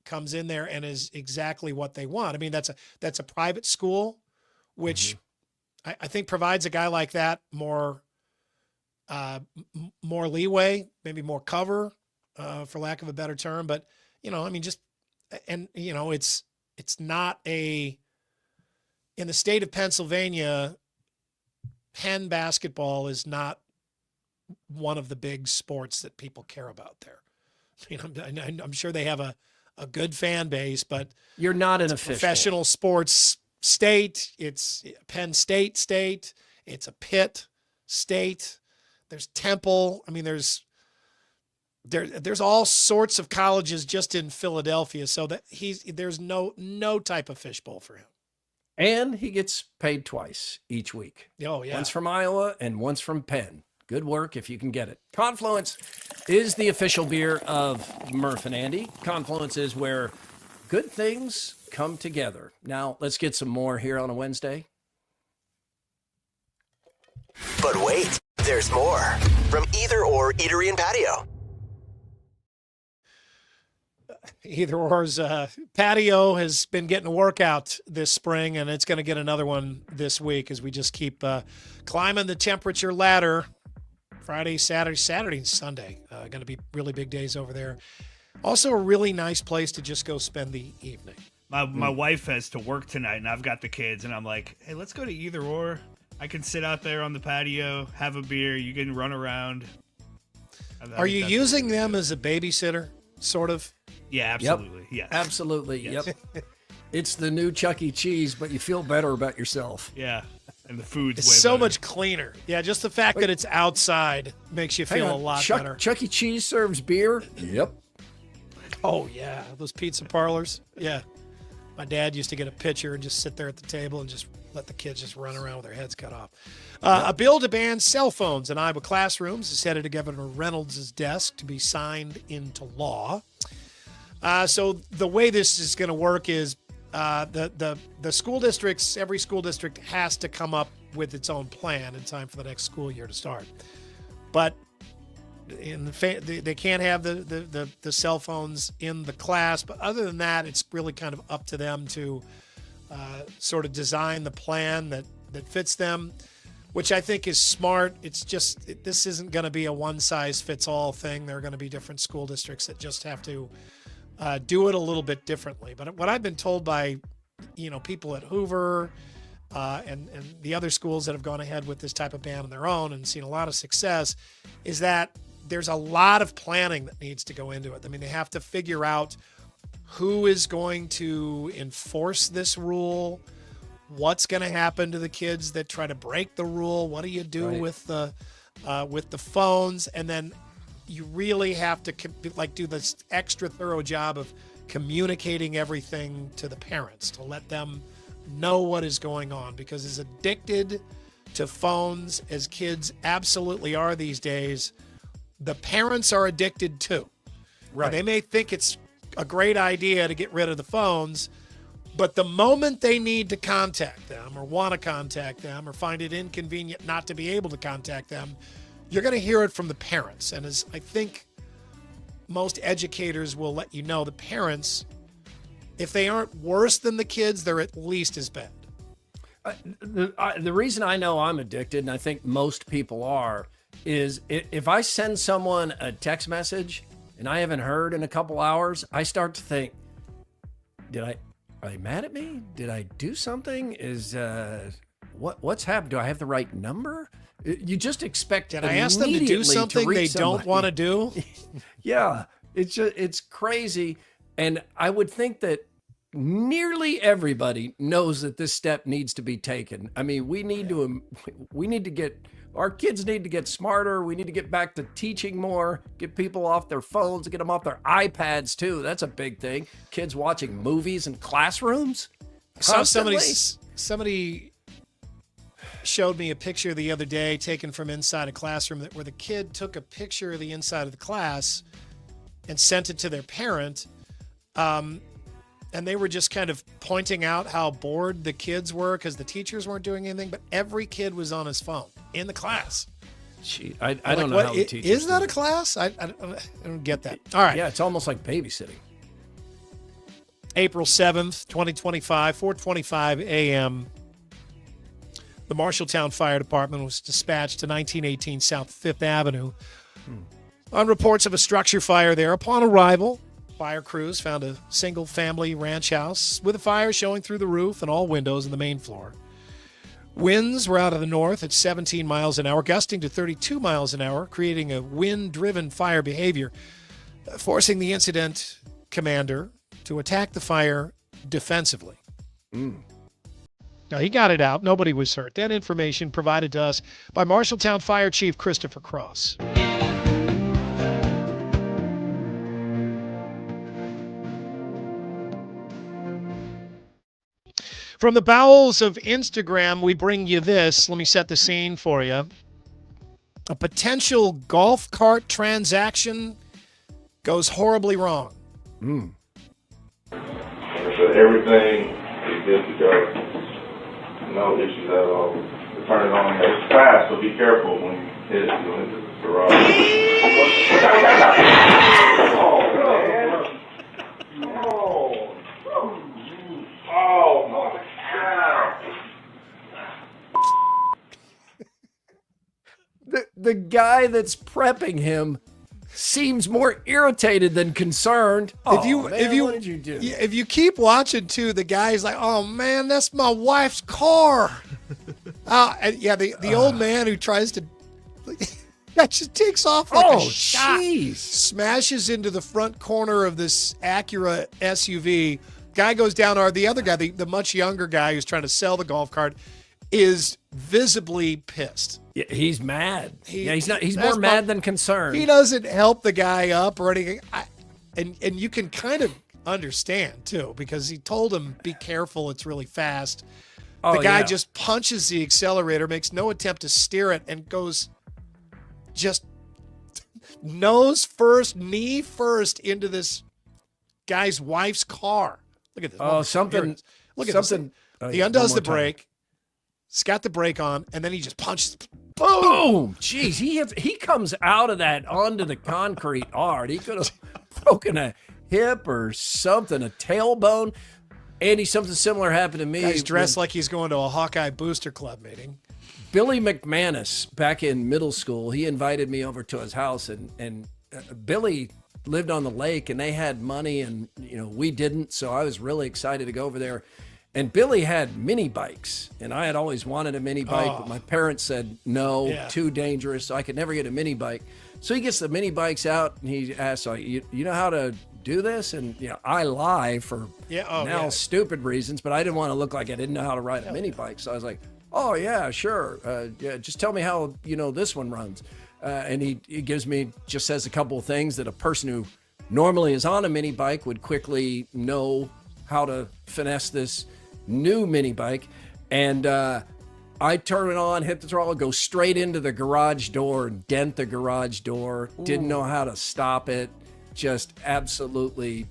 comes in there and is exactly what they want. I mean, that's a private school, which I think provides a guy like that more leeway, maybe more cover, for lack of a better term. But, you know, I mean, it's not in the state of Pennsylvania, Penn basketball is not one of the big sports that people care about there. You know, I'm sure they have a good fan base, but you're not an official professional sports state. It's Penn State. It's a Pitt state. There's Temple. I mean, there's all sorts of colleges just in Philadelphia. So that there's no type of fishbowl for him. And he gets paid twice each week. Oh yeah. Once from Iowa and once from Penn. Good work if you can get it. Confluence is the official beer of Murph and Andy. Confluence is where good things come together. Now, let's get some more here on a Wednesday. But wait, there's more. From Either Or Eatery and Patio. Either Or's patio has been getting a workout this spring, and it's going to get another one this week as we just keep climbing the temperature ladder. Friday, Saturday, and Sunday. Going to be really big days over there. Also a really nice place to just go spend the evening. My wife has to work tonight, and I've got the kids, and I'm like, hey, let's go to Either Or. I can sit out there on the patio, have a beer. You can run around. Are you using them as a babysitter, sort of? Yeah, absolutely. Yep. Yes. Absolutely. Yes. Yep. It's the new 𝗀cie_𝗰𝗶𝗹, but you feel better about yourself. Yeah. And the food's It's way so better. much cleaner. Yeah, just the fact that it's outside makes you feel a lot better. 𝗀cie serves beer? Yep. Oh, yeah. Those pizza parlors. Yeah. My dad used to get a pitcher and just sit there at the table and just let the kids just run around with their heads cut off. A bill to ban cell phones in Iowa classrooms is headed to Governor Reynolds' desk to be signed into law. So the way this is going to work is the school districts, every school district has to come up with its own plan in time for the next school year to start. But they can't have the cell phones in the class. But other than that, it's really kind of up to them to sort of design the plan that fits them, which I think is smart. It's just, this isn't going to be a one-size-fits-all thing. There are going to be different school districts that just have to do it a little bit differently. But what I've been told by, people at Hoover and the other schools that have gone ahead with this type of ban on their own and seen a lot of success is that there's a lot of planning that needs to go into it. I mean, they have to figure out who is going to enforce this rule, what's going to happen to the kids that try to break the rule, what do you do with the phones, and then you really have to do this extra thorough job of communicating everything to the parents to let them know what is going on, because as addicted to phones as kids absolutely are these days, the parents are addicted too. Right. And they may think it's a great idea to get rid of the phones, but the moment they need to contact them or want to contact them or find it inconvenient not to be able to contact them, you're going to hear it from the parents. And as I think most educators will let you know, the parents, if they aren't worse than the kids, they're at least as bad. The reason I know I'm addicted, and I think most people are, is if I send someone a text message and I haven't heard in a couple hours, I start to think, are they mad at me? Did I do something? What's happened? Do I have the right number? You just expect. Did I ask them to do something they don't want to do? Yeah, it's crazy. And I would think that nearly everybody knows that this step needs to be taken. I mean, our kids need to get smarter. We need to get back to teaching more, get people off their phones, get them off their iPads too. That's a big thing. Kids watching movies in classrooms. So somebody showed me a picture the other day taken from inside a classroom where the kid took a picture of the inside of the class and sent it to their parent. And they were just kind of pointing out how bored the kids were because the teachers weren't doing anything, but every kid was on his phone in the class. Gee, I don't know how the teachers is that a class? I don't get that. All right. Yeah, it's almost like babysitting. April 7th, 2025, 4:25 a.m. The Marshalltown Fire Department was dispatched to 1918 South 5th Avenue on reports of a structure fire there. Upon arrival, fire crews found a single-family ranch house with a fire showing through the roof and all windows in the main floor. Winds were out of the north at 17 miles an hour, gusting to 32 miles an hour, creating a wind-driven fire behavior, forcing the incident commander to attack the fire defensively. Now, he got it out. Nobody was hurt. That information provided to us by Marshalltown Fire Chief Christopher Cross. From the bowels of Instagram, we bring you this. Let me set the scene for you. A potential golf cart transaction goes horribly wrong. So everything is good to go. No issues at all. Turn it on. It's fast, so be careful when you hit it. You'll hit the garage. Oh, man. Oh, my God. The guy that's prepping him seems more irritated than concerned. What did you do? If you keep watching too, the guy's like, "Oh man, that's my wife's car." The old man who tries to that just takes off like a shot. Smashes into the front corner of this Acura SUV. Guy goes down, or the other guy, the much younger guy who's trying to sell the golf cart, is visibly pissed. Yeah, he's mad. He's more mad than concerned. He doesn't help the guy up or anything. And you can kind of understand too, because he told him, be careful, it's really fast. The guy just punches the accelerator, makes no attempt to steer it, and goes just nose first, knee first into this guy's wife's car. Look at this. Oh, something. Look at something. He undoes the brake. He's got the brake on, and then he just punches. Boom! Jeez, he comes out of that onto the concrete hard. He could have broken a hip or something, a tailbone. Andy, something similar happened to me. He's dressed like he's going to a Hawkeye Booster Club meeting. Billy McManus, back in middle school, he invited me over to his house, and Billy lived on the lake, and they had money, and we didn't, so I was really excited to go over there. And Billy had mini bikes, and I had always wanted a mini bike, but my parents said no, too dangerous, so I could never get a mini bike. So he gets the mini bikes out, and he asks, you know how to do this? And I lie for stupid reasons, but I didn't want to look like I didn't know how to ride a mini bike. So I was like, oh yeah, sure. Just tell me how this one runs. And he just says a couple of things that a person who normally is on a mini bike would quickly know how to finesse this new mini bike. And I turn it on, hit the throttle, go straight into the garage door, dent the garage door. Ooh. Didn't know how to stop it. Just absolutely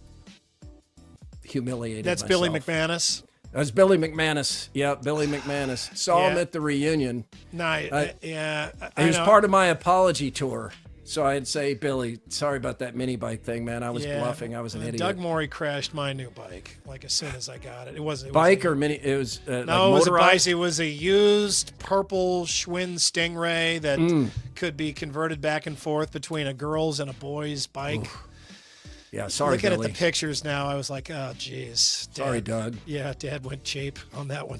humiliated That's myself. Billy McManus? That's Billy McManus. Yeah, Billy McManus. Saw him at the reunion. He was part of my apology tour. So I'd say, Billy, sorry about that mini bike thing, man. I was bluffing. I was an idiot. Doug Morey crashed my new bike as soon as I got it. It wasn't or mini. It was no, it was a bike. It was a used purple Schwinn Stingray that could be converted back and forth between a girl's and a boy's bike. Oof. Yeah, sorry, Looking Billy. at the pictures now, I was like, oh, geez. Sorry, Doug. Yeah, Dad went cheap on that one.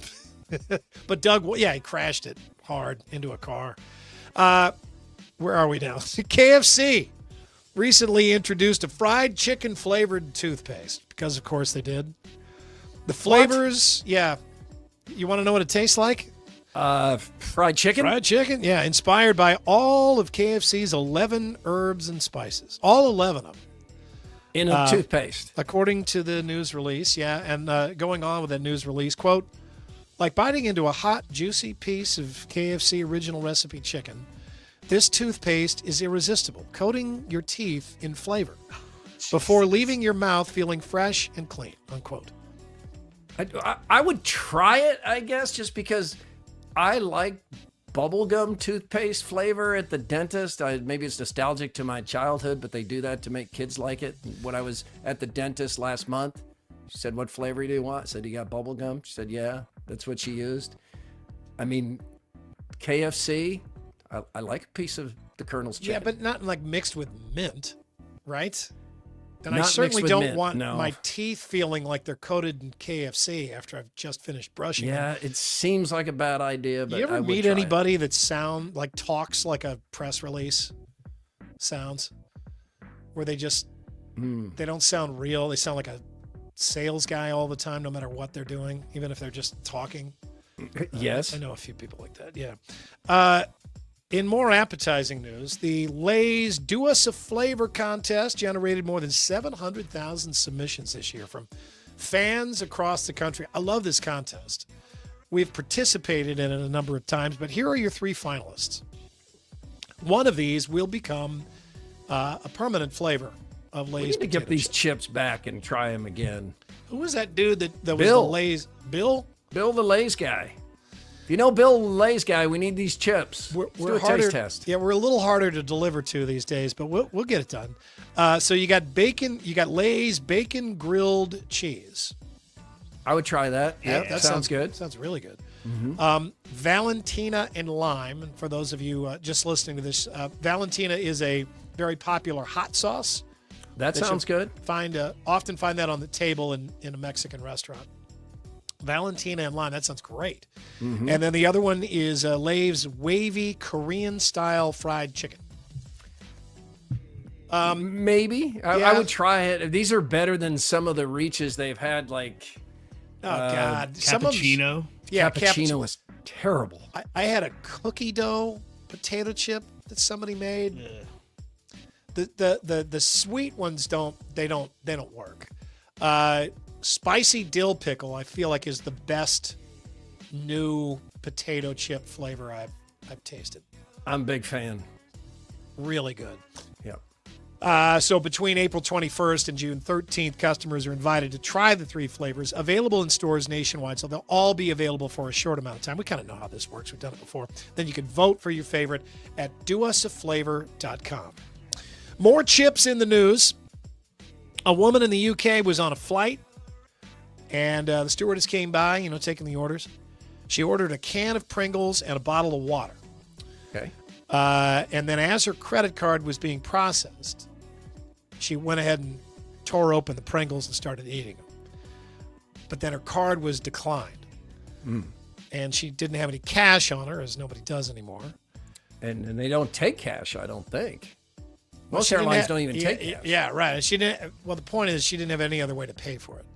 But Doug, he crashed it hard into a car. Where are we now? KFC recently introduced a fried chicken flavored toothpaste because, of course, they did. The flavors, You want to know what it tastes like? Fried chicken? Fried chicken, yeah. Inspired by all of KFC's 11 herbs and spices. All 11 of them. In a toothpaste. According to the news release, and going on with that news release, quote, like biting into a hot, juicy piece of KFC original recipe chicken, this toothpaste is irresistible, coating your teeth in flavor before leaving your mouth feeling fresh and clean, unquote. I would try it, I guess, just because I like bubblegum toothpaste flavor at the dentist. Maybe it's nostalgic to my childhood, but they do that to make kids like it. When I was at the dentist last month, she said, what flavor do you want? I said, you got bubblegum? She said, yeah, that's what she used. I mean, KFC, I like a piece of the Colonel's chicken. Yeah, but not like mixed with mint, right? And Not I certainly mixed with don't mint, want no. my teeth feeling like they're coated in KFC after I've just finished brushing them. Yeah, it seems like a bad idea, but You ever I would meet try it. anybody that talks like a press release sounds? Where they just, they don't sound real. They sound like a sales guy all the time, no matter what they're doing, even if they're just talking. Yes. I know a few people like that, yeah. In more appetizing news, the Lay's 𝗀cie𝗹𝗹𝗶𝗹 contest generated more than 700,000 submissions this year from fans across the country. I love this contest. We've participated in it a number of times, but here are your 3 finalists. One of these will become a permanent flavor of Lay's. We need to potato get these chips. chips back and try them again. Who was that dude that was the Bill. Lay's? Bill? Bill the Lay's guy. If you know Bill the Lay's guy, we need these chips. Let's do a harder, taste test. Yeah, we're a little harder to deliver to these days, but we'll get it done. So you got bacon. You got Lay's bacon grilled cheese. I would try that. Yeah, that sounds good. Sounds really good. Mm-hmm. Valentina and lime. And for those of you just listening to this, Valentina is a very popular hot sauce. That sounds good. Often find that on the table in a Mexican restaurant. Valentina and lime. That sounds great. Mm-hmm. And then the other one is Lay's wavy Korean-style fried chicken. Maybe. I would try it. These are better than some of the reaches they've had, like... Oh, God. Cappuccino. Cappuccino was terrible. I had a cookie dough potato chip that somebody made. The sweet ones don't work. Spicy dill pickle, I feel like, is the best new potato chip flavor I've tasted. I'm a big fan. Really good. Yep. So between April 21st and June 13th, customers are invited to try the 3 flavors available in stores nationwide. So they'll all be available for a short amount of time. We kind of know how this works. We've done it before. Then you can vote for your favorite at 𝗺𝗻𝗋𝗄𝗏𝗏𝗏𝗏. More chips in the news. A woman in the UK was on a flight, and the stewardess came by, taking the orders. She ordered a can of Pringles and a bottle of water. Okay. And then as her credit card was being processed, she went ahead and tore open the Pringles and started eating them. But then her card was declined. And she didn't have any cash on her, as nobody does anymore. And they don't take cash, I don't think. Most airlines don't even take cash. Yeah, right. She didn't. Well, the point is she didn't have any other way to pay for it.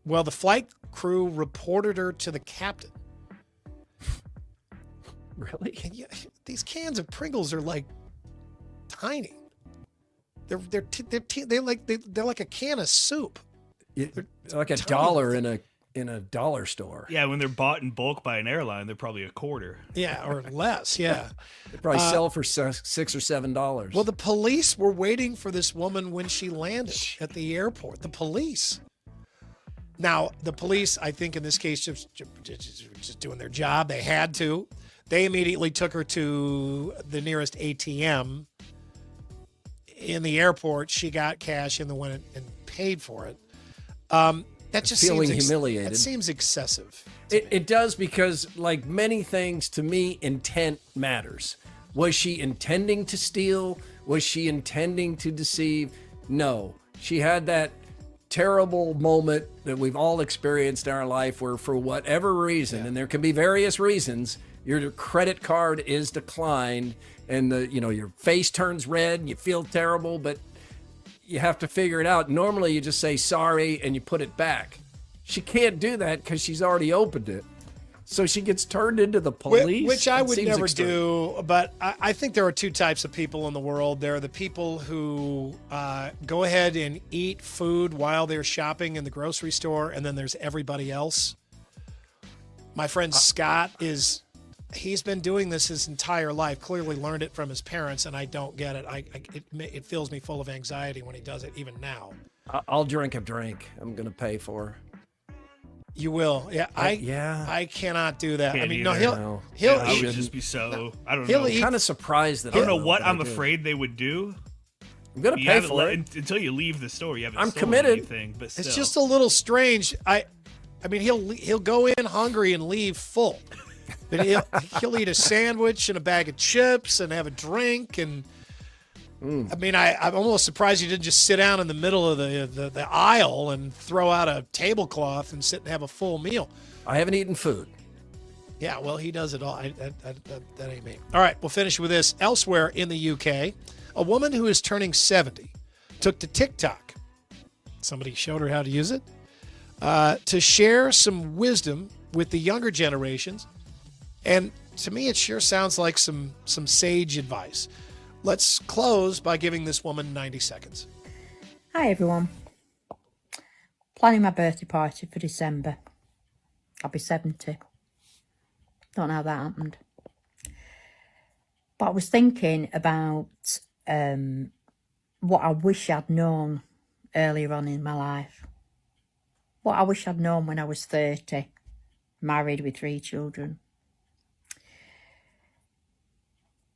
Well, the flight crew reported her to the captain. Really? And these cans of Pringles are like tiny. They're like a can of soup. They're like $1 in a dollar store. Yeah, when they're bought in bulk by an airline, they're probably a quarter. Yeah, or less. Yeah, they probably sell for $6 or $7. Well, the police were waiting for this woman when she landed at the airport. The police. Now, the police, I think in this case, just doing their job. They had to. They immediately took her to the nearest ATM in the airport. She got cash and then went and paid for it. That just feeling seems humiliated. That seems excessive. It does, because like many things, to me, intent matters. Was she intending to steal? Was she intending to deceive? No. She had that terrible moment that we've all experienced in our life where, for whatever reason, and there can be various reasons, your credit card is declined and your face turns red and you feel terrible, but you have to figure it out. Normally you just say sorry and you put it back. She can't do that because she's already opened it. So she gets turned into the police. Which I would never do, but I think there are 2 types of people in the world. There are the people who go ahead and eat food while they're shopping in the grocery store, and then there's everybody else. My friend Scott he's been doing this his entire life, clearly learned it from his parents, and I don't get it. It fills me full of anxiety when he does it, even now. I'll drink a drink. I'm going to pay for. You will. Yeah, I cannot do that. Can't I mean, either. no, he'll I eat. would just be so, I don't know. I'm kind of surprised that I don't know what I'm afraid they would do. I'm going to pay for it. Until you leave the store. You haven't I'm stolen committed. anything, but still. It's just a little strange. I mean, he'll go in hungry and leave full. But he'll eat a sandwich and a bag of chips and have a drink. And I mean, I'm almost surprised he didn't just sit down in the middle of the aisle and throw out a tablecloth and sit and have a full meal. I haven't eaten food. Yeah, well, he does it all. That ain't me. All right, we'll finish with this. Elsewhere in the UK, a woman who is turning 70 took to TikTok. Somebody showed her how to use it to share some wisdom with the younger generations. And to me, it sure sounds like some sage advice. Let's close by giving this woman 90 seconds. Hi, everyone. Planning my birthday party for December. I'll be 70. Don't know how that happened. But I was thinking about what I wish I'd known earlier on in my life. What I wish I'd known when I was 30, married with 3 children.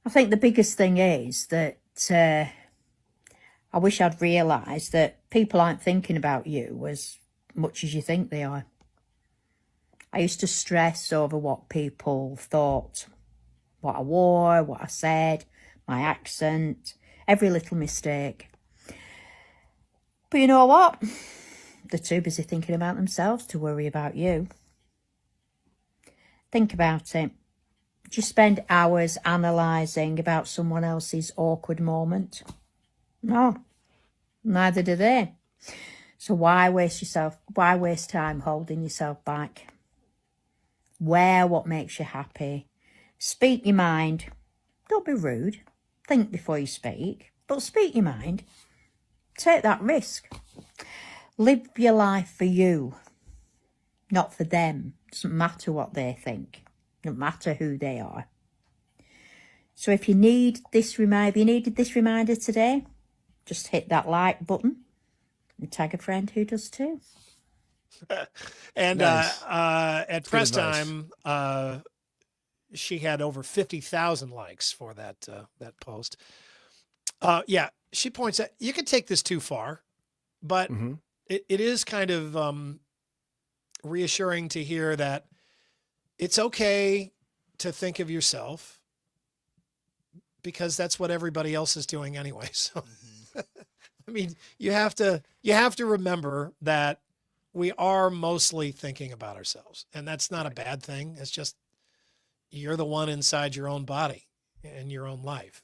I think the biggest thing is that I wish I'd realised that people aren't thinking about you as much as you think they are. I used to stress over what people thought, what I wore, what I said, my accent, every little mistake. But you know what? They're too busy thinking about themselves to worry about you. Think about it. Do you spend hours analysing about someone else's awkward moment? No, neither do they. So why waste time holding yourself back? Wear what makes you happy. Speak your mind. Don't be rude. Think before you speak, but speak your mind. Take that risk. Live your life for you, not for them. Doesn't matter what they think. No matter who they are. So if you need this if you needed this reminder today, just hit that like button and tag a friend who does too. And Nice. At Good press advice. time, she had over 50,000 likes for that post. Yeah, she points out you could take this too far, but it is kind of reassuring to hear that it's okay to think of yourself because that's what everybody else is doing anyway. So, I mean, you have to remember that we are mostly thinking about ourselves, and that's not a bad thing. It's just you're the one inside your own body and your own life.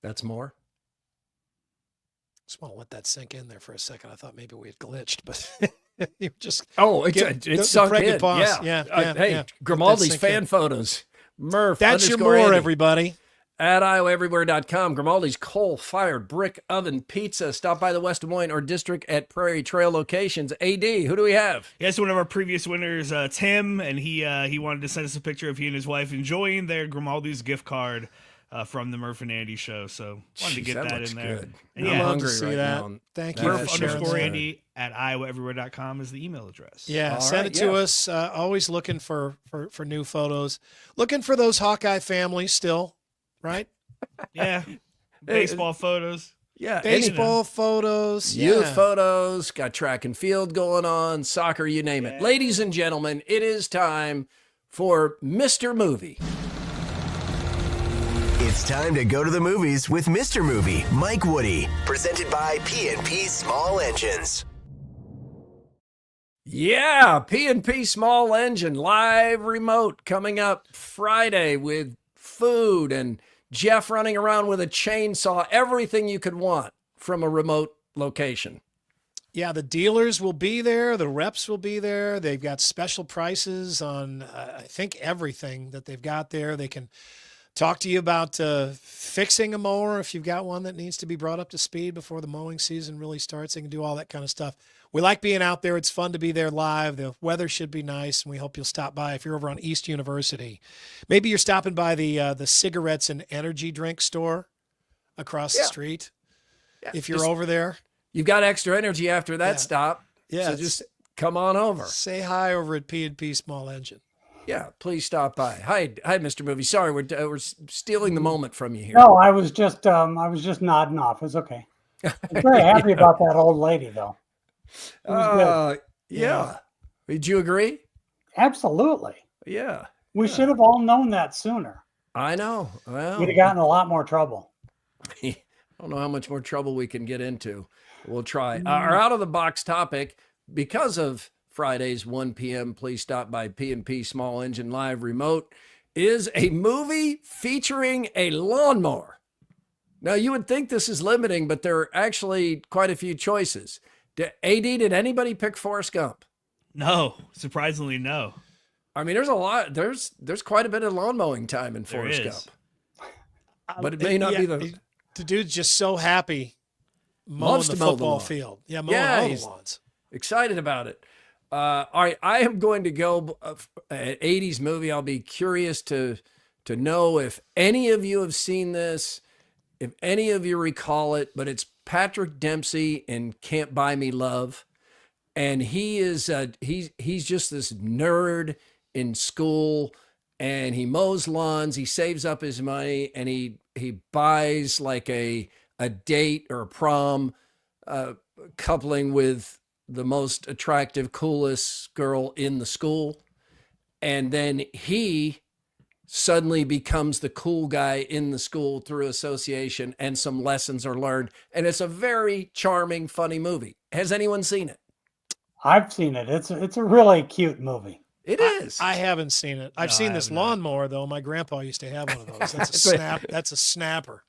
That's more. Just want to let that sink in there for a second. I thought maybe we had glitched, but you just It's sunk pregnant in. pause. Yeah. Yeah, Hey, yeah. Grimaldi's Let that sink fan in. photos. Murph. That's your _ more, Andy. everybody. At iowaeverywhere.com. Grimaldi's coal-fired brick oven pizza. Stop by the West Des Moines or District at Prairie Trail locations. AD, who do we have? Yes, one of our previous winners, Tim, and he wanted to send us a picture of he and his wife enjoying their Grimaldi's gift card from the Murph and Andy show. So wanted to Jeez, get that looks in there. good. And I'm yeah, hungry see right that. now. Thank you. Murph for sharing _ that. Andy at iowaeverywhere.com is the email address. Yeah, All send right, it to yeah. us. Always looking for new photos. Looking for those Hawkeye families still, right? Yeah. Baseball photos. Yeah. Baseball photos. Youth yeah. photos, got track and field going on, soccer, you name it. Ladies and gentlemen, it is time for Mr. Movie. It's time to go to the movies with Mr. Movie, Mike Woody. Presented by P&P Small Engines. Yeah, P&P Small Engine live remote coming up Friday with food and Jeff running around with a chainsaw, everything you could want from a remote location. Yeah, the dealers will be there. The reps will be there. They've got special prices on, I think, everything that they've got there. They can talk to you about fixing a mower if you've got one that needs to be brought up to speed before the mowing season really starts. They can do all that kind of stuff. We like being out there. It's fun to be there live. The weather should be nice, and we hope you'll stop by if you're over on East University. Maybe you're stopping by the cigarettes and energy drink store across the street. Yeah, If you're over there. You've got extra energy after that stop. Yeah, So just come on over. Say hi over at P&P Small Engine. Yeah, please stop by. Hi, Mr. Movie. Sorry, we're stealing the moment from you here. No, I was just nodding off. It's okay. I'm very happy about that old lady, though. It was good. Yeah. Did you agree? Absolutely. Yeah. We should have all known that sooner. I know. Well, We'd have gotten a lot more trouble. I don't know how much more trouble we can get into. We'll try. Our out of the box topic, because of Fridays 1 p.m. Please stop by P&P Small Engine live remote, is a movie featuring a lawnmower. Now you would think this is limiting, but there are actually quite a few choices. AD, did anybody pick Forrest Gump? No, surprisingly, no. I mean, there's a lot. There's quite a bit of lawn mowing time in Forrest is. Gump. But it may not be the dude's just so happy mowing loves the to mow the football lawn. field. Yeah, mowing all the he's lawns. excited about it. All right, I am going to go at 80s movie. I'll be curious to know if any of you have seen this, if any of you recall it, but it's Patrick Dempsey in Can't Buy Me Love. And he is he's just this nerd in school, and he mows lawns, he saves up his money, and he buys like a date or a prom coupling with the most attractive, coolest girl in the school. And then he suddenly becomes the cool guy in the school through association, and some lessons are learned. And it's a very charming, funny movie. Has anyone seen it? I've seen it. It's a really cute movie. It is. I haven't seen it. I've seen this lawnmower though. My grandpa used to have one of those. That's a snap. That's a snapper.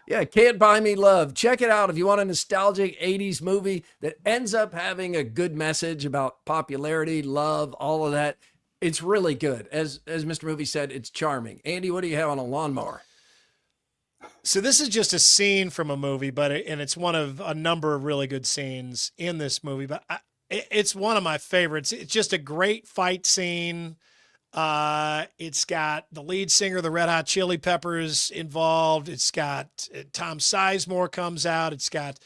Yeah, Can't Buy Me Love. Check it out if you want a nostalgic 80s movie that ends up having a good message about popularity, love, all of that. It's really good. As Mr. Movie said, it's charming. Andy, what do you have on a lawnmower? So this is just a scene from a movie, and it's one of a number of really good scenes in this movie. But It's one of my favorites. It's just a great fight scene. It's got the lead singer of the Red Hot Chili Peppers involved. It's got Tom Sizemore comes out. It's got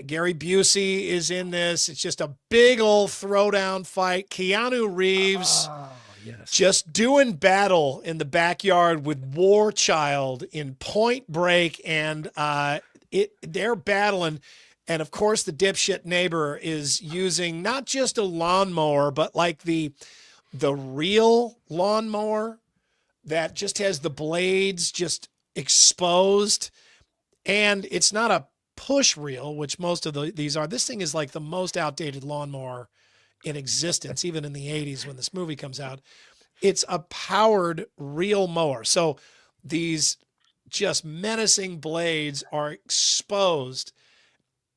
Gary Busey is in this. It's just a big old throwdown fight. Keanu Reeves just doing battle in the backyard with War Child in Point Break, and they're battling. And of course, the dipshit neighbor is using not just a lawnmower, but like the real lawnmower that just has the blades just exposed. And it's not a push reel, which most of these are. This thing is like the most outdated lawnmower in existence, even in the 80s when this movie comes out. It's a powered reel mower. So these just menacing blades are exposed.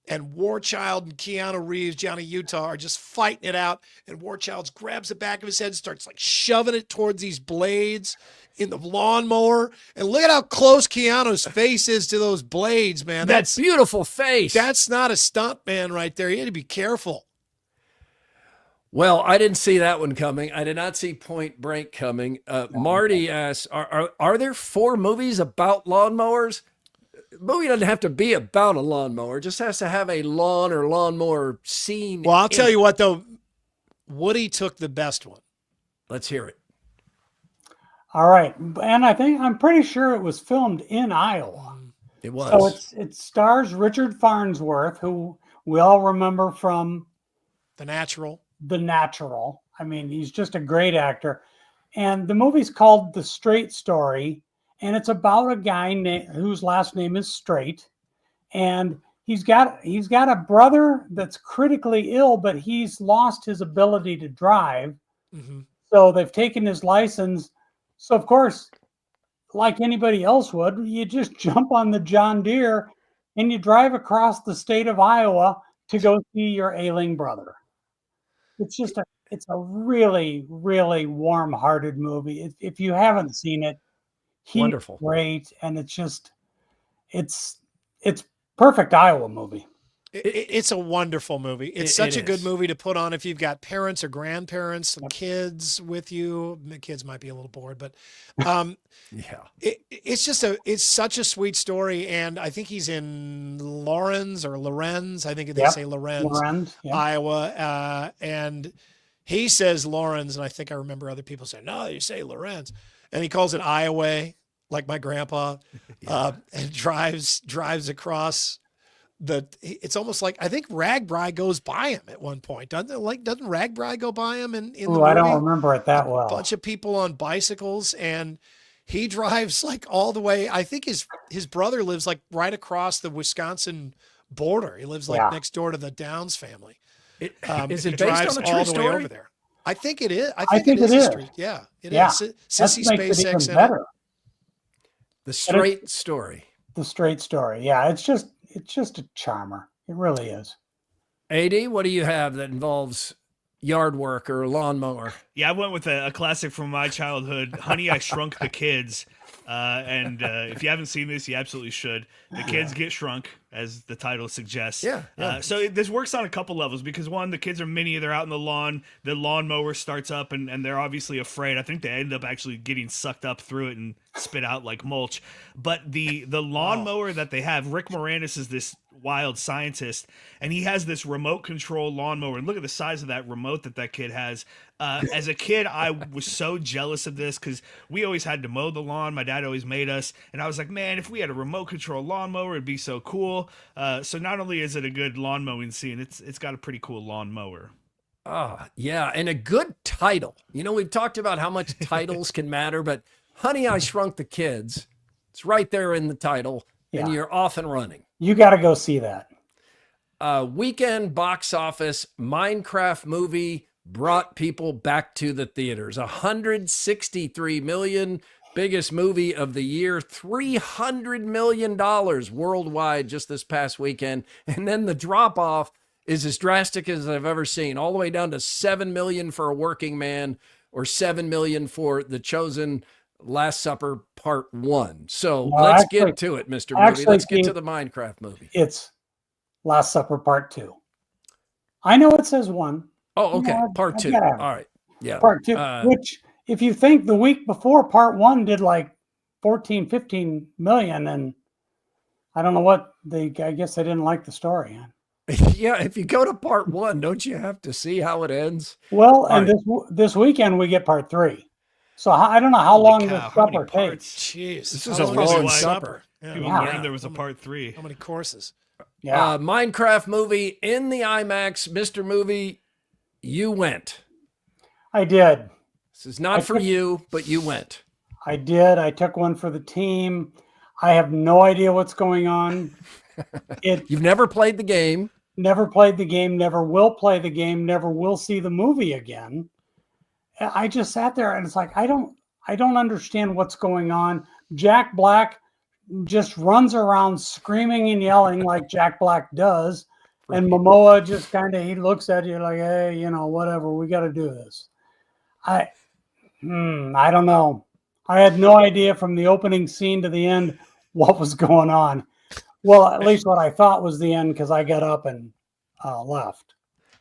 And War Child and Keanu Reeves, Johnny Utah, are just fighting it out. And War Child grabs the back of his head and starts like shoving it towards these blades in the lawnmower. And look at how close Keanu's face is to those blades, man. That beautiful face. That's not a stunt man right there. You had to be careful. Well, I didn't see that one coming. I did not see Point Break coming. Marty asks, are there 4 movies about lawnmowers? Movie doesn't have to be about a lawnmower. It just has to have a lawn or lawnmower scene. Well, I'll tell you what, though. Woody took the best one. Let's hear it. All right. And I'm pretty sure it was filmed in Iowa. It was. So it stars Richard Farnsworth, who we all remember from The Natural. I mean, he's just a great actor. And the movie's called The Straight Story. And it's about a guy whose last name is Straight, and he's got a brother that's critically ill, but he's lost his ability to drive. Mm-hmm. So they've taken his license. So of course, like anybody else would, you just jump on the John Deere and you drive across the state of Iowa to go see your ailing brother. It's a really, really warm-hearted movie. If you haven't seen it, he's wonderful, great, and it's perfect Iowa movie. It's a wonderful movie. It's such a good movie to put on if you've got parents or grandparents, some kids with you. The kids might be a little bored, but it's such a sweet story. And I think he's in Lorenz. I think they say Lorenz, Iowa. And he says Lorenz, and I think I remember other people saying, no, you say Lorenz. And he calls it Iowa, like my grandpa, and drives across it's almost like, I think Ragbri goes by him at one point. Doesn't Ragbri go by him in the movie? I don't remember it that well. A bunch of people on bicycles, and he drives like all the way. I think his brother lives like right across the Wisconsin border. He lives like next door to the Downs family. Is it based on a true story? Over there. I think it is. I think it is. Yeah, it is. Sissy SpaceX in better. The Straight Story. The Straight Story. Yeah, it's just a charmer. It really is. AD, what do you have that involves yard work or lawnmower? Yeah, I went with a classic from my childhood, Honey, I Shrunk the Kids. And if you haven't seen this, you absolutely should. The kids get shrunk, as the title suggests. So this works on a couple levels because, one, the kids are mini, they're out in the lawn, the lawnmower starts up, and they're obviously afraid. I think they end up actually getting sucked up through it and spit out like mulch. But the lawnmower that they have, Rick Moranis is this wild scientist, and he has this remote control lawnmower. And look at the size of that remote that kid has. As a kid, I was so jealous of this because we always had to mow the lawn. My dad always made us. And I was like, man, if we had a remote control lawnmower, it'd be so cool. So not only is it a good lawn mowing scene, it's got a pretty cool lawnmower. Yeah, and a good title. You know, we've talked about how much titles can matter, but Honey, I Shrunk the Kids, it's right there in the title, and you're off and running. You got to go see that. Weekend box office, Minecraft movie brought people back to the theaters. 163 million, biggest movie of the year, $300 million worldwide just this past weekend. And then the drop off is as drastic as I've ever seen, all the way down to 7 million for A Working Man or 7 million for The Chosen Last Supper Part 1. So let's get to it, Mr. Movie. Let's get to the Minecraft movie. It's Last Supper Part 2. I know it says 1. Oh, okay. Yeah, Part I 2. gotta All have it. right. Yeah. Part 2, which if you think the week before part 1 did like 14, 15 million, and I don't know what I guess they didn't like the story. Yeah, if you go to part 1, don't you have to see how it ends? Well, All and right. this weekend we get part 3. So I don't know how long this supper takes. Jeez, This how is a long long the supper. Yeah. People learned there was a part 3. How many courses? Yeah. Minecraft movie in the IMAX. Mr. Movie, you went. I did. This is not for you, but you went. I did. I took one for the team. I have no idea what's going on. You've never played the game. Never played the game, never will play the game, never will see the movie again. I just sat there and it's like, I don't understand what's going on. Jack Black just runs around screaming and yelling like Jack Black does. And Momoa just he looks at you like, hey, whatever, we got to do this. I don't know. I had no idea from the opening scene to the end what was going on. Well, at least what I thought was the end, because I got up and left.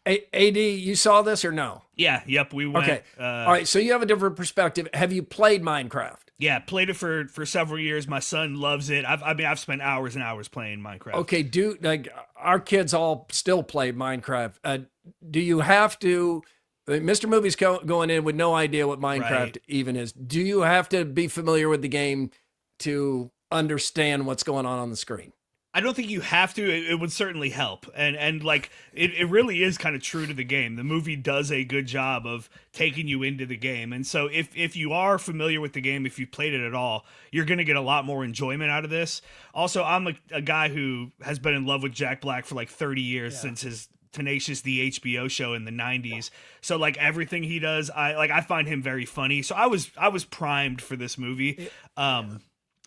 AD, you saw this or no? Yeah, yep, we went. Okay. All right, so you have a different perspective. Have you played Minecraft? Yeah, played it for several years. My son loves it. I've spent hours and hours playing Minecraft. Okay, our kids all still play Minecraft. Do you have to? Mr. Movie's going in with no idea what Minecraft even is. Do you have to be familiar with the game to understand what's going on the screen? I don't think you have to. It would certainly help. And like, it really is kind of true to the game. The movie does a good job of taking you into the game. And so if you are familiar with the game, if you've played it at all, you're going to get a lot more enjoyment out of this. Also, I'm a guy who has been in love with Jack Black for like 30 years since his Tenacious, the HBO show in the 90s. So like everything he does, I find him very funny. So I was primed for this movie.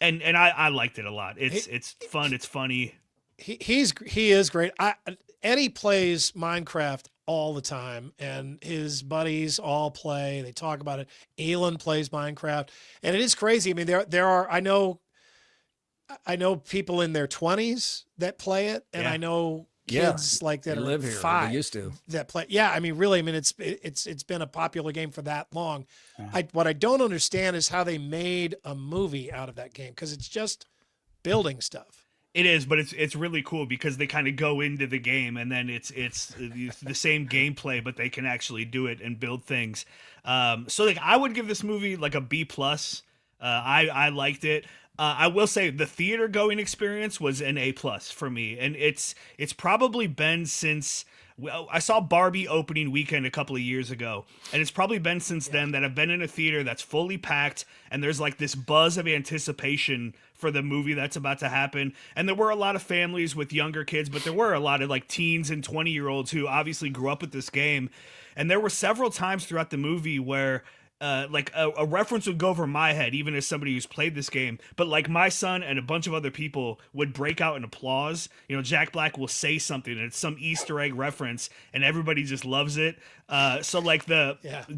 And I liked it a lot. It's fun. It's funny. He is great. Eddie plays Minecraft all the time, and his buddies all play. They talk about it. Elon plays Minecraft, and it is crazy. I mean, there are I know people in their 20s that play it, and I know kids like that live here. 5 They used to that play. Yeah, I mean, really, it's been a popular game for that long. What I don't understand is how they made a movie out of that game, because it's just building stuff. It is, but it's really cool because they kind of go into the game and then it's the same gameplay, but they can actually do it and build things. So like I would give this movie like a B+. I liked it. I will say the theater going experience was an A+ for me, and it's probably been since I saw Barbie opening weekend a couple of years ago, and it's probably been since then that I've been in a theater that's fully packed, and there's like this buzz of anticipation for the movie that's about to happen. And there were a lot of families with younger kids, but there were a lot of like teens and 20-year-olds who obviously grew up with this game, and there were several times throughout the movie where like a reference would go over my head, even as somebody who's played this game. But like my son and a bunch of other people would break out in applause. You know, Jack Black will say something and it's some Easter egg reference and everybody just loves it. So like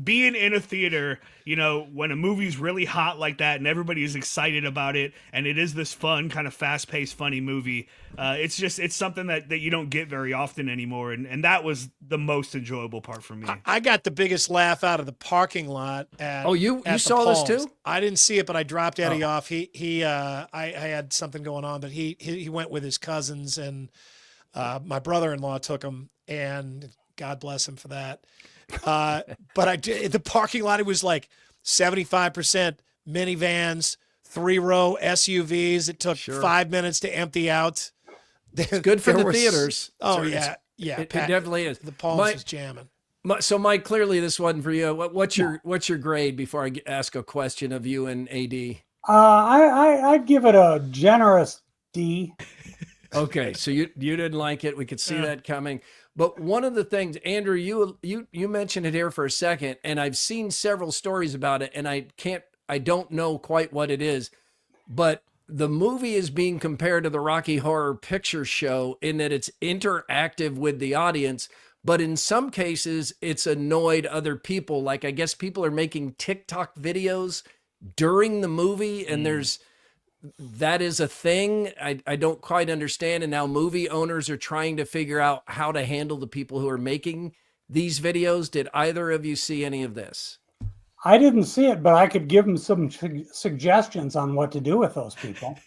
being in a theater, you know, when a movie's really hot like that and everybody is excited about it and it is this fun, kind of fast-paced, funny movie, it's something that you don't get very often anymore. And that was the most enjoyable part for me. I got the biggest laugh out of the parking lot. You saw this too? I didn't see it, but I dropped Eddie off. I had something going on, but he went with his cousins, and my brother-in-law took him, and God bless him for that. But the parking lot, it was like 75% minivans, 3-row SUVs. It took 5 minutes to empty out. It's good for the theaters. Oh, So yeah. It definitely is. The Palms was jamming. So, Mike, clearly this wasn't for you. What's your grade before I ask a question of you and AD? I'd give it a generous D. Okay, so you didn't like it. We could see that coming. But one of the things, Andrew, you mentioned it here for a second, and I've seen several stories about it, and I don't know quite what it is, but the movie is being compared to the Rocky Horror Picture Show in that it's interactive with the audience. But in some cases, it's annoyed other people. Like, I guess people are making TikTok videos during the movie, and there's that is a thing I don't quite understand. And now movie owners are trying to figure out how to handle the people who are making these videos. Did either of you see any of this? I didn't see it, but I could give them some suggestions on what to do with those people.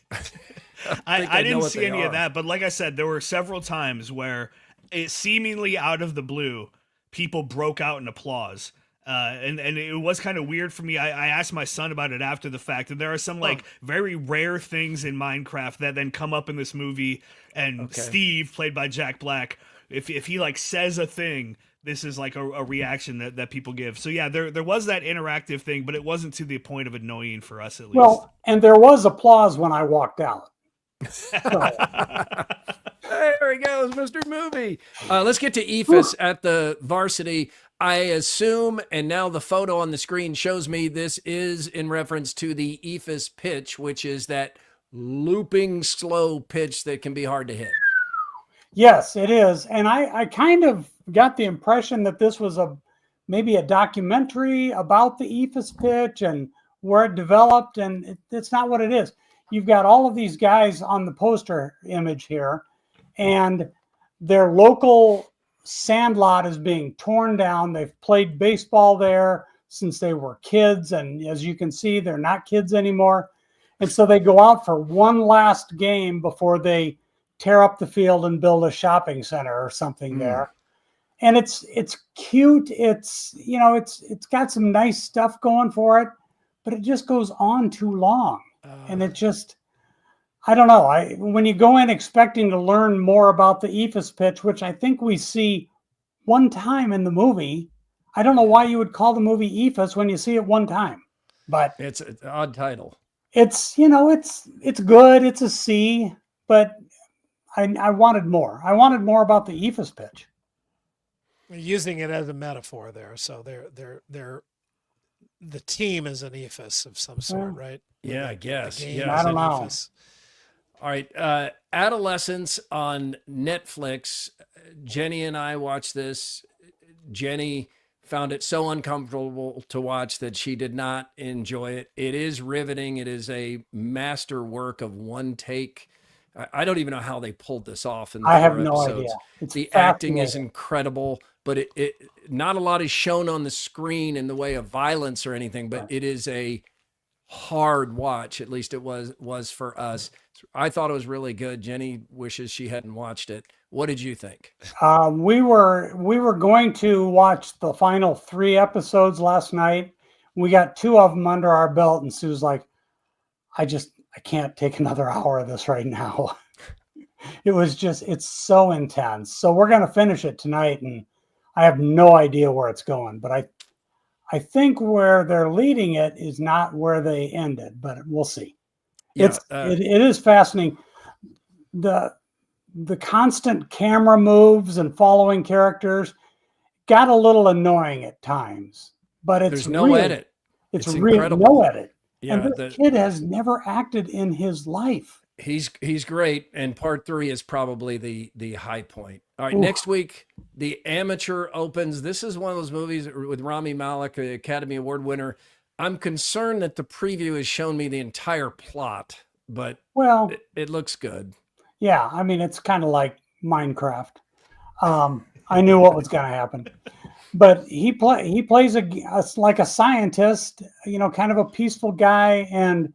I didn't see any of that, but like I said, there were several times where it seemingly out of the blue, people broke out in applause. And it was kind of weird for me. I asked my son about it after the fact, and there are some like very rare things in Minecraft that then come up in this movie. And Steve, played by Jack Black, if he like says a thing, this is like a reaction that people give. So yeah, there was that interactive thing, but it wasn't to the point of annoying for us at least. Well, and there was applause when I walked out. There he goes, Mr. Movie. Let's get to Ephus at the varsity. I assume, and now the photo on the screen shows me this is in reference to the Ephus pitch, which is that looping slow pitch that can be hard to hit. Yes, it is. And I kind of got the impression that this was maybe a documentary about the Ephus pitch and where it developed, and it's not what it is. You've got all of these guys on the poster image here, and their local sandlot is being torn down. They've played baseball there since they were kids, and as you can see, they're not kids anymore. And so they go out for one last game before they tear up the field and build a shopping center or something there. And it's cute. It's, you know, it's got some nice stuff going for it, but it just goes on too long. And it just, I don't know. When you go in expecting to learn more about the Ephus pitch, which I think we see one time in the movie, I don't know why you would call the movie Ephus when you see it one time, but it's an odd title. It's, you know, it's good. It's a C, but I wanted more. I wanted more about the Ephus pitch. We're using it as a metaphor there. So the team is an Ephus of some sort, right? Yeah, I guess. Yeah, I don't know. Ephus. All right. Adolescence on Netflix. Jenny and I watched this. Jenny found it so uncomfortable to watch that she did not enjoy it. It is riveting. It is a master work of one take. I don't even know how they pulled this off. In the I have four no episodes. idea. It's the acting is fascinating. incredible, but it not a lot is shown on the screen in the way of violence or anything, but it is a hard watch. At least it was for us. I thought it was really good. Jenny wishes she hadn't watched it. What did you think? We were going to watch the final 3 episodes last night. We got 2 of them under our belt, and Sue's like, I can't take another hour of this right now. It's so intense. So we're going to finish it tonight, and I have no idea where it's going, but I think where they're leading it is not where they ended, but we'll see. Yeah, it is fascinating. The constant camera moves and following characters got a little annoying at times, but there's no edit. It's It's really incredible. no edit. Yeah, and this kid has never acted in his life. He's great, and part 3 is probably the high point. All right, Ooh. next week the Amateur opens. This is one of those movies with Rami Malek, the Academy Award winner. I'm concerned that the preview has shown me the entire plot, but Well, it looks good. yeah, I mean, it's kind of like Minecraft. I knew what was going to happen, but he plays like a scientist, you know, kind of a peaceful guy, and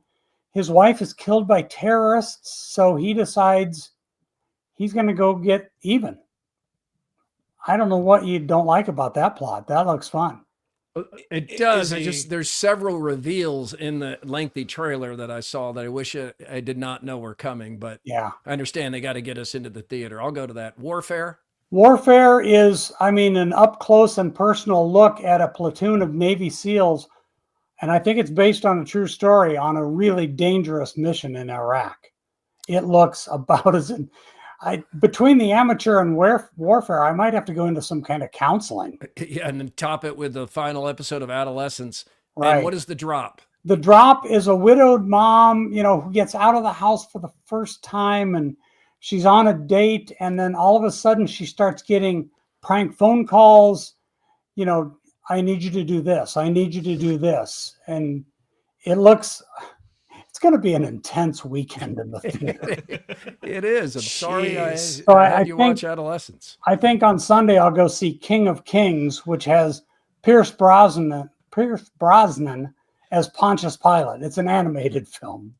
his wife is killed by terrorists, so he decides he's going to go get even. I don't know what you don't like about that plot. That looks fun. It does. There's several reveals in the lengthy trailer that I saw that I wish I did not know were coming, but yeah, I understand they got to get us into the theater. I'll go to that. Warfare. Warfare is, I mean, an up close and personal look at a platoon of Navy SEALs. And I think it's based on a true story on a really dangerous mission in Iraq. It looks about as between the Amateur and Warfare, I might have to go into some kind of counseling. Yeah, and then top it with the final episode of Adolescence. Right. And what is the drop? The drop is a widowed mom, you know, who gets out of the house for the first time, and she's on a date, and then all of a sudden she starts getting prank phone calls, you know, I need you to do this. I need you to do this. And it's going to be an intense weekend in the theater. It is. I'm sorry I had you watch Adolescence. I think on Sunday I'll go see King of Kings, which has Pierce Brosnan as Pontius Pilate. It's an animated film,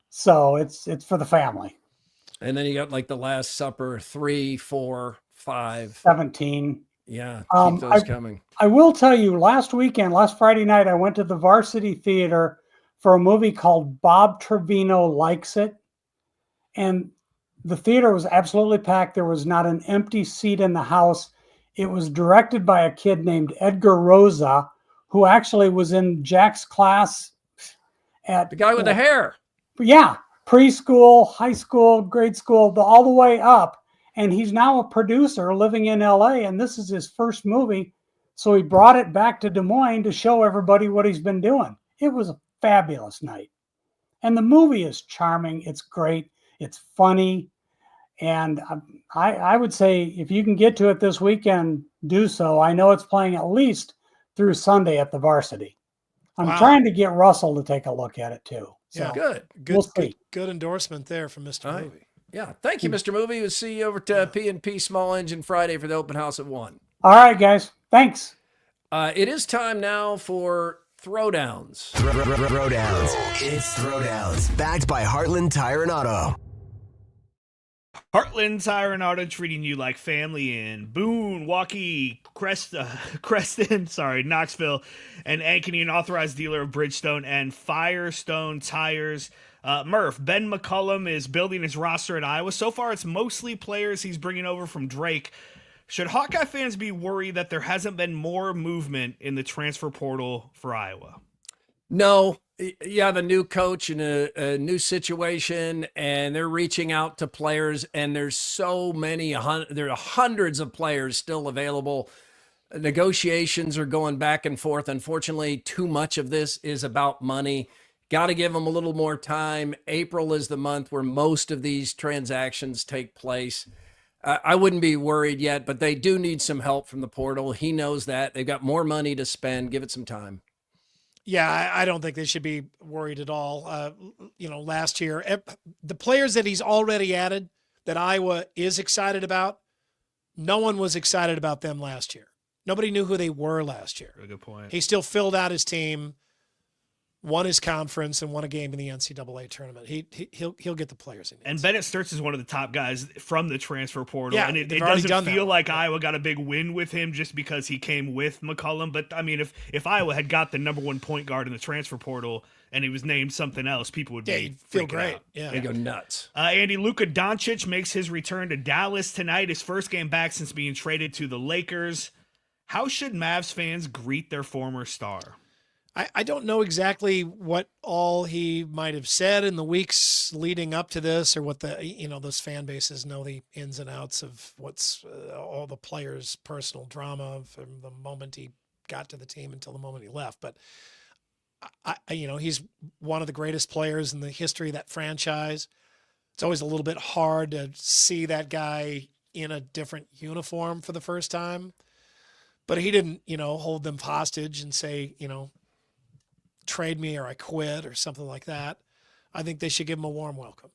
so it's for the family. And then you got like The Last Supper 3, 4, 5, 17. Yeah, keep those coming. I will tell you, last Friday night, I went to the Varsity Theater for a movie called Bob Trevino Likes It. And the theater was absolutely packed. There was not an empty seat in the house. It was directed by a kid named Edgar Rosa, who actually was in Jack's class at... The guy with the hair. Yeah, preschool, high school, grade school, all the way up. And he's now a producer living in LA, and this is his first movie. So he brought it back to Des Moines to show everybody what he's been doing. It was a fabulous night. And the movie is charming. It's great. It's funny. And I would say if you can get to it this weekend, do so. I know it's playing at least through Sunday at the Varsity. I'm trying to get Russell to take a look at it too. So Yeah, good. We'll see. Good endorsement there from Mr. Right. Movie. Yeah, thank you, Mr. Movie. We'll see you over to P&P Small Engine Friday for the open house at 1. All right, guys. Thanks. It is time now for Throwdowns. Throwdowns. It's Throwdowns. Backed by Heartland Tire and Auto. Heartland Tire and Auto treating you like family in Boone, Waukee, Creston, Knoxville, and Ankeny, an authorized dealer of Bridgestone and Firestone tires. Murph, Ben McCullum is building his roster at Iowa. So far, it's mostly players he's bringing over from Drake. Should Hawkeye fans be worried that there hasn't been more movement in the transfer portal for Iowa? No. You have a new coach and a new situation, and they're reaching out to players, and there's so many, there are hundreds of players still available. Negotiations are going back and forth. Unfortunately, too much of this is about money. Got to give them a little more time. April is the month where most of these transactions take place. I wouldn't be worried yet, but they do need some help from the portal. He knows that. They've got more money to spend. Give it some time. Yeah, I don't think they should be worried at all. Last year, the players that he's already added that Iowa is excited about, no one was excited about them last year. Nobody knew who they were last year. Very good point. He still filled out his team, won his conference, and won a game in the NCAA tournament. He'll get the players he needs. And Bennett Sturtz is one of the top guys from the transfer portal. Yeah, and it they've already doesn't done feel that. like Iowa got a big win with him just because he came with McCullum. But, I mean, if Iowa had got the number one point guard in the transfer portal and he was named something else, people would be feel freaking great. out. Yeah. They go nuts. Andy, Luka Doncic makes his return to Dallas tonight, his first game back since being traded to the Lakers. How should Mavs fans greet their former star? I don't know exactly what all he might have said in the weeks leading up to this, or what those fan bases know the ins and outs of what's all the players' personal drama from the moment he got to the team until the moment he left. But he's one of the greatest players in the history of that franchise. It's always a little bit hard to see that guy in a different uniform for the first time, but he didn't, hold them hostage and say, trade me or I quit or something like that. I think they should give him a warm welcome.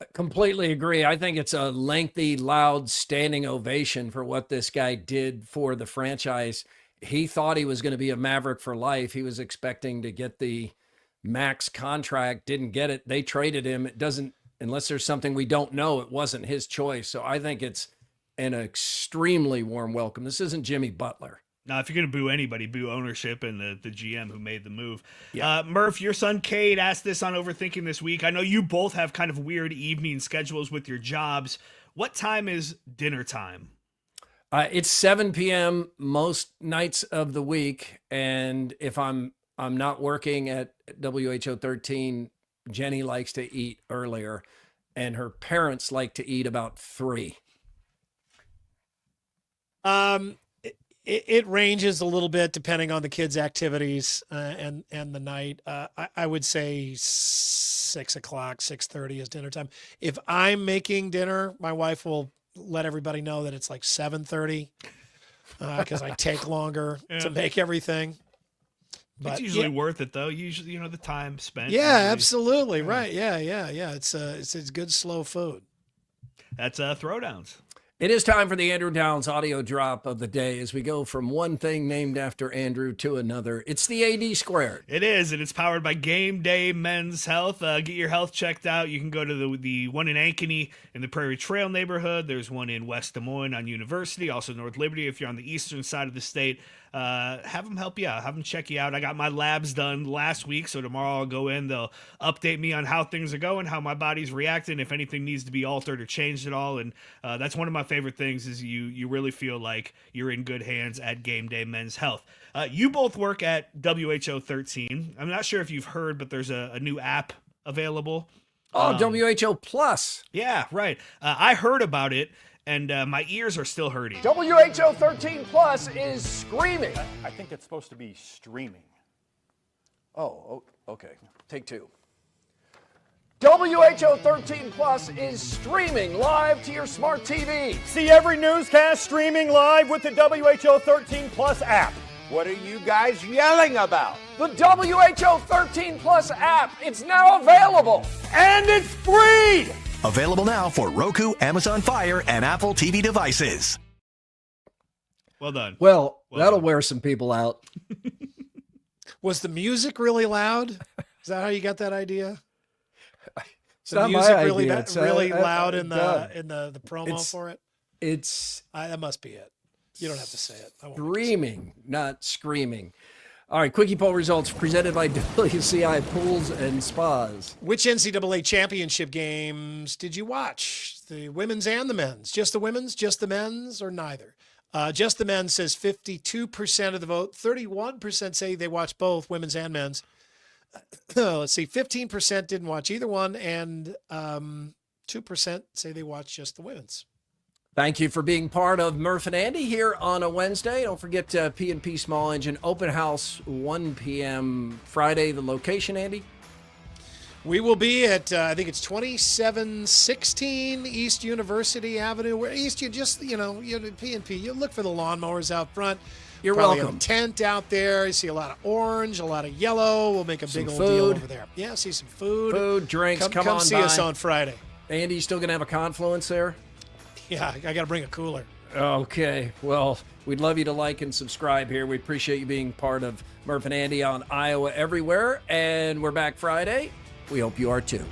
I completely agree. I think it's a lengthy, loud, standing ovation for what this guy did for the franchise. He thought he was going to be a Maverick for life. He was expecting to get the max contract, didn't get it. They traded him. It doesn't, unless there's something we don't know, it wasn't his choice. So I think it's an extremely warm welcome. This isn't Jimmy Butler. Now, if you're going to boo anybody, boo ownership and the GM who made the move. Yeah. Murph, your son Cade asked this on Overthinking this week. I know you both have kind of weird evening schedules with your jobs. What time is dinner time? It's 7 p.m. most nights of the week. And if I'm not working at WHO 13, Jenny likes to eat earlier, and her parents like to eat about 3. It ranges a little bit depending on the kids' activities and the night. I would say 6 o'clock, 6:30 is dinner time. If I'm making dinner, my wife will let everybody know that it's like 7:30 because I take longer to make everything. But it's usually worth it, though. Usually, the time spent. Yeah, usually. absolutely. Right. Yeah. It's good, slow food. That's Throwdowns. It is time for the Andrew Downs audio drop of the day as we go from one thing named after Andrew to another. It's the AD squared. It is, and it's powered by Game Day Men's Health. Get your health checked out. You can go to the one in Ankeny in the Prairie Trail neighborhood. There's one in West Des Moines on University, also North Liberty if you're on the eastern side of the state. Have them help you out. Have them check you out. I got my labs done last week, so tomorrow I'll go in. They'll update me on how things are going, how my body's reacting, if anything needs to be altered or changed at all. And that's one of my favorite things is you really feel like you're in good hands at Game Day Men's Health. You both work at 𝗀cie𝗶𝗹𝗃. I'm not sure if you've heard, but there's a new app available. Oh, WHO Plus. Yeah, right. I heard about it. And my ears are still hurting. WHO 13 Plus is screaming. I think it's supposed to be streaming. Oh, okay. Take two. WHO 13 Plus is streaming live to your smart TV. See every newscast streaming live with the WHO 13 Plus app. What are you guys yelling about? The WHO 13 Plus app. It's now available. And it's free! Available now for Roku, Amazon Fire, and Apple TV devices. Well done. Well, that'll wear some people out. Was the music really loud? Is that how you got that idea? It's not music my really, idea. It's, really loud in done. the promo for it? That must be it. You don't have to say it. Screaming, not screaming. All right, Quickie Poll results presented by WCI Pools and Spas. Which NCAA championship games did you watch? The women's and the men's? Just the women's, just the men's, or neither? Just the men's says 52% of the vote. 31% say they watched both women's and men's. Let's see, 15% didn't watch either one, and 2% say they watched just the women's. Thank you for being part of Murph and Andy here on a Wednesday. Don't forget P&P Small Engine Open House, 1 p.m. Friday. The location, Andy? We will be at, I think it's 2716 East University Avenue. Where East, you just, P&P, you look for the lawnmowers out front. You're Probably welcome. A tent out there. You see a lot of orange, a lot of yellow. We'll make a big old deal over there. Yeah, see some food. Food, drinks, come on see by. us on Friday. Andy, you still going to have a confluence there? Yeah, I got to bring a cooler. Okay, well, we'd love you to like and subscribe here. We appreciate you being part of Murph and Andy on Iowa Everywhere, and we're back Friday. We hope you are too.